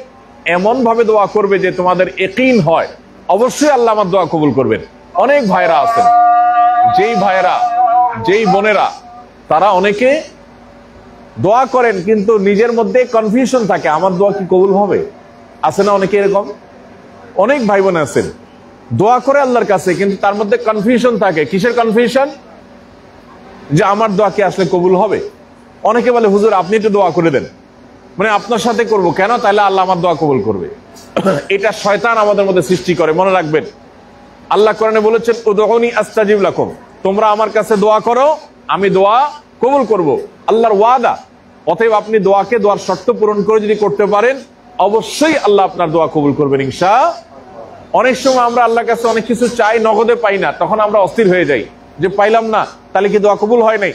এমন ভাবে দোয়া করবে যে তোমাদের ইয়াকিন হয় অবশ্যই আল্লাহ আমার দোয়া কবুল করবেন। অনেক ভাইরা আছেন, যেই ভাইরা যেই বোনেরা তারা অনেকে দোয়া করেন কিন্তু নিজের মধ্যে কনফিউশন থাকে, আমার দোয়া কি কবুল হবে? আছে না অনেকে এরকম? অনেক ভাই বোন আছেন দোয়া করে আল্লাহর কাছে, কিন্তু তার মধ্যে কনফিউশন থাকে। কিসের কনফিউশন? যে আমার দোয়া কি আসলে কবুল হবে? অনেকে বলে, হুজুর আপনি একটু দোয়া করে দেন, মানে আপনার সাথে করব কেন, তাহলে আল্লাহ আমার দোয়া কবুল করবে। এটা শয়তান আমাদের মধ্যে সৃষ্টি করে। মনে রাখবেন, আল্লাহ কোরআনে বলেছেন, উদউনি আস্তাজিব লাকুম, তোমরা আমার কাছে দোয়া করো, আমি দোয়া কবুল করব, আল্লাহর ওয়াদা। অতএব আপনি দোয়াকে, দোয়ার শর্ত পূরণ করে যদি করতে পারেন, অবশ্যই আল্লাহ আপনার দোয়া কবুল করবেন ইনশাআল্লাহ। অনেক সময় আমরা আল্লাহর কাছে অনেক কিছু চাই, নগদে পাই না, তখন আমরা অস্থির হয়ে যাই যে পাইলাম না, তাহলে কি দোয়া কবুল হয় নাই?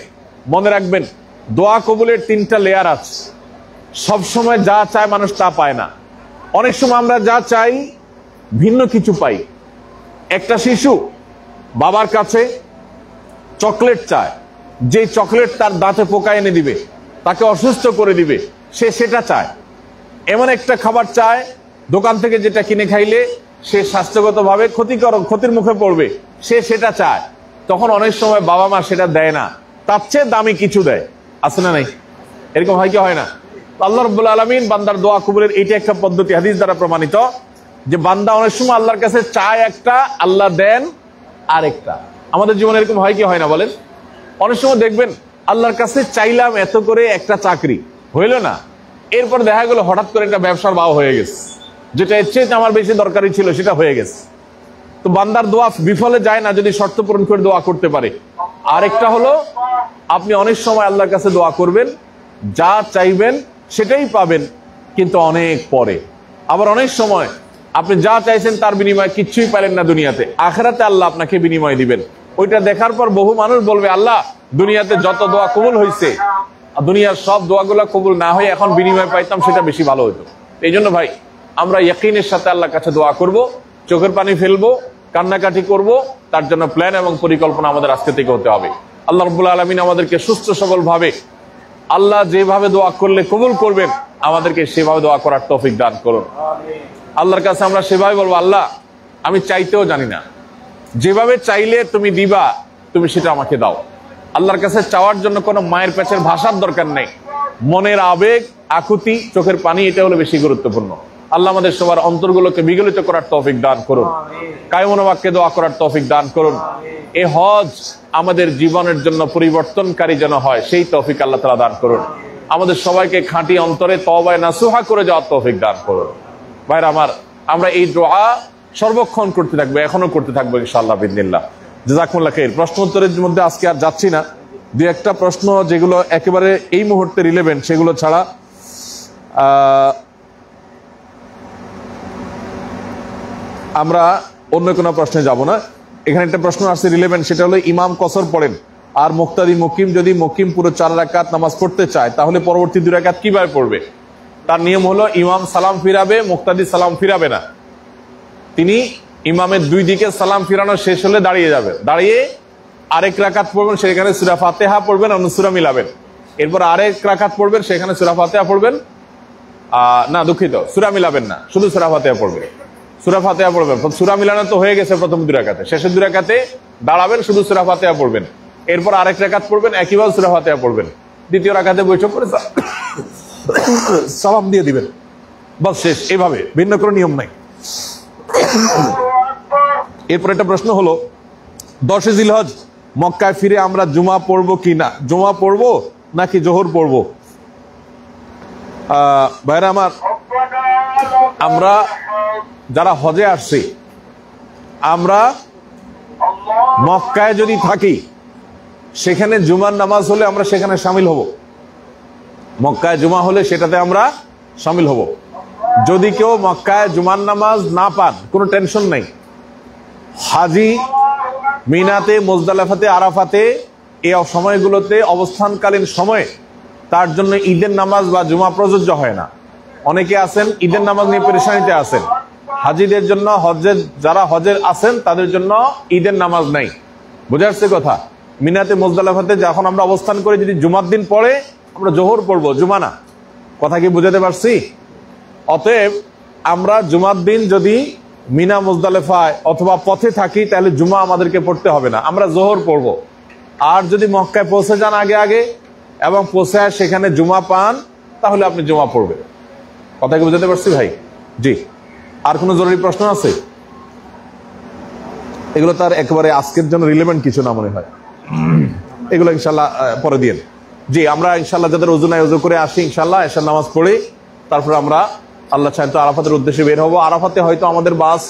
মনে রাখবেন, দোয়া কবুলের 3টা লেয়ার আছে। সব সময় যা চায় মানুষ তা পায় না। অনেক সময় আমরা যা চাই ভিন্ন কিছু পাই। একটা শিশু বাবার কাছে চকলেট চায়, যে চকলেট তার দাঁতে পোকা এনে দিবে, তাকে অসুস্থ করে দিবে, সে সেটা চায়। এমন একটা খাবার চায় দোকান থেকে যেটা কিনে খাইলে সে স্বাস্থ্যগতভাবে ক্ষতির মুখে পড়বে, সে সেটা চায়। তখন অনেক সময় বাবা মা সেটা দেয় না, তার চেয়ে দামি কিছু দেয়। আছে না নাই? এরকম হয় কি হয় না? আল্লাহ রাব্বুল আলামিন বান্দার দোয়া কবুলের এইটা একটা পদ্ধতি, হাদিস দ্বারা প্রমাণিত, যে বান্দা অনেক সময় আল্লাহর কাছে চায় একটা, আল্লাহ দেন আরেকটা। আমাদের জীবনে এরকম হয় কি হয় না বলেন? অনেক সময় দেখবেন আল্লাহর কাছে চাইলাম এত করে একটা চাকরি, হইল না। এরপর দেখা গেল হঠাৎ করে একটা ব্যবসার ভাও হয়ে গেছে, যেটা এর চেয়ে আমার বেশি দরকারি ছিল সেটা হয়ে গেছে। তো বান্দার দোয়া বিফলে যায় না যদি শর্ত পূরণ করে দোয়া করতে পারে। আরেকটা হলো, আপনি অনেক সময় আল্লাহর কাছে দোয়া করবেন, যা চাইবেন সেটাই পাবেন, কিন্তু অনেক পরে। আবার অনেক সময় আপনি যা চাইছেন তার বিনিময়ে কিচ্ছুই পাইলেন না দুনিয়াতে, আখিরাতে আল্লাহ আপনাকে বিনিময় দিবেন। ওইটা দেখার পর বহু মানুষ বলবে, আল্লাহ দুনিয়াতে যত দোয়া কবুল হয়েছে, দুনিয়ার সব দোয়াগুলো কবুল না হয়ে এখন বিনিময় পাইতাম, সেটা বেশি ভালো হতো। এই জন্য ভাই, আমরা ইয়াকিনের সাথে আল্লাহর কাছে দোয়া করব, চোখের পানি ফেলবো, কান্নাকাটি করব, তার জন্য প্ল্যান এবং পরিকল্পনা আমাদের আজকে থেকে হতে হবে। আল্লাহ রাব্বুল আলামিন আমাদেরকে সুস্থ সবল ভাবে, আল্লাহ যেভাবে দোয়া করলে কবুল করবেন, আমাদেরকে সেভাবে দোয়া করার তৌফিক দান করুন। আল্লাহর কাছে আমরা সেভাবে বলবো, আল্লাহ আমি চাইতেও জানি না, যেভাবে চাইলে তুমি দিবা, তুমি সেটা আমাকে দাও। আল্লাহর কাছে চাওয়ার জন্য কোনো মায়ের পেছের ভাষার দরকার নেই, মনের আবেগ, আকুতি, চোখের পানি, এটা হলো বেশি গুরুত্বপূর্ণ। আল্লাহ আমাদের সবার অন্তরগুলোকে বিগলিত করার তৌফিক দান করুন, কায়মন বাক্যে দোয়া করার তৌফিক দান করুন। এ হজ আমাদের জীবনের জন্য পরিবর্তনকারী যেন হয়, সেই তৌফিক আল্লাহ তাআলা দান করুন। আমাদের সবাইকে খাঁটি অন্তরে তওবায়ে নাসুহা করে যাওয়ার তৌফিক দান করুন। ভাইরা আমার, আমরা এই দোয়া সর্বক্ষণ করতে থাকবো, এখনো করতে থাকবো ইনশাআল্লাহ বিইذনিল্লাহ। জাযাকুমুল্লাহ খাইর। প্রশ্ন উত্তরের মধ্যে আজকে আর যাচ্ছি না, দুই একটা প্রশ্ন যেগুলো একেবারে এই মুহূর্তে রিলেভেন্ট সেগুলো ছাড়া আমরা অন্য কোনো প্রশ্নে যাব না। এখানে একটা প্রশ্ন আসছে রিলেভেন্ট, সেটা হলো ইমাম কসর পড়েন আর মুক্তাদি মুকিম, যদি মুকিম পুরো 4 রাকাত নামাজ পড়তে চায় তাহলে পরবর্তী 2 রাকাত কিভাবে পড়বে? তার নিয়ম হলো, ইমাম সালাম ফিরাবে, মুক্তাদি সালাম ফিরাবে না। তিনি ইমামের 2 দিকে সালাম ফিরানো শেষ হলে দাঁড়িয়ে যাবেন, দাঁড়িয়ে আরেক রাকাত পড়বেন, সেখানে সূরা ফাতিহা পড়বেন, অন্য সূরা মিলাবেন। এরপর আরেক রাকাত পড়বেন, সেখানে সূরা ফাতিহা পড়বেন, না দুঃখিত, সূরা মিলাবেন না, শুধু সূরা ফাতিহা পড়বেন। সূরা ফাতিহা পড়বেন, সূরা মিলানো তো হয়ে গেছে প্রথম 2 রাকাতে, শেষের 2 রাকাতে দাঁড়াবেন, শুধু সূরা ফাতিহা পড়বেন। এরপর আরেক রাকাত পড়বেন, একইভাবে সূরা ফাতিহা পড়বেন। দ্বিতীয় রাকাতে বৈঠক করে সালাম দিয়ে দিবেন, বাস শেষ। এইভাবে, ভিন্ন কোনো নিয়ম নাই। এরপর একটা প্রশ্ন হলো, 10 জিলহজ মক্কায় ফিরে আমরা জুমা পড়বো কি না, জুমা পড়বো নাকি জোহর পড়বো? ভাইরা আমার, আমরা যারা হজে আসছি, আমরা মক্কায় যদি থাকি, সেখানে জুমার নামাজ হলে আমরা সেখানে শামিল হব। মক্কায় জুমা হলে সেটাতে আমরা শামিল হব। যদি কেউ মক্কায় জুমার নামাজ না পান, কোনো টেনশন নেই। হাজি মিনাতে, মুজদালিফাতে, আরাফাতে এই সময়গুলোতে অবস্থানকালীন সময়ে তার জন্য ঈদের নামাজ বা জুমা প্রযোজ্য হয় না। অনেকে আছেন ঈদের নামাজ নিয়ে পেরেশানিতে আছেন। হাজিদের জন্য, হজের যারা হজের আছেন তাদের জন্য ঈদের নামাজ নাই। বুঝে আসছে কথা? মিনাতে, মুজদালিফাতে যখন আমরা অবস্থান করি, যদি জুমার দিন পড়ে আমরা জোহর পড়বো, জুমা না। কথা কি বুঝাতে পারছি? অতএব আমরা জুমার দিন যদি মিনা, মুজদালিফায় অথবা পথে থাকি, তাহলে জুমা আমাদেরকে পড়তে হবে না, আমরা জোহর পড়বো। আর যদি মক্কায় পৌঁছে যান আগে আগে এবং পৌঁছে সেখানে জুমা পান, তাহলে আপনি জুমা পড়বেন। কথা কি বুঝাতে পারছি ভাই? জি। আর কোনো জরুরি প্রশ্ন আছে? এগুলো তার একেবারে আজকের জন্য রিলেভেন্ট কিছু না মনে হয়, এগুলো ইনশাল্লাহ পরে দিন। জি, আমরা ইনশাল্লাহ যাদের ওযু নাই ওযু করে আসি, ইনশাল্লাহ এশার নামাজ পড়ে তারপর আমরা আল্লাহ চাইতো আরাফাতের উদ্দেশ্যে বের হবো। আরাফাতে হয়তো আমাদের বাস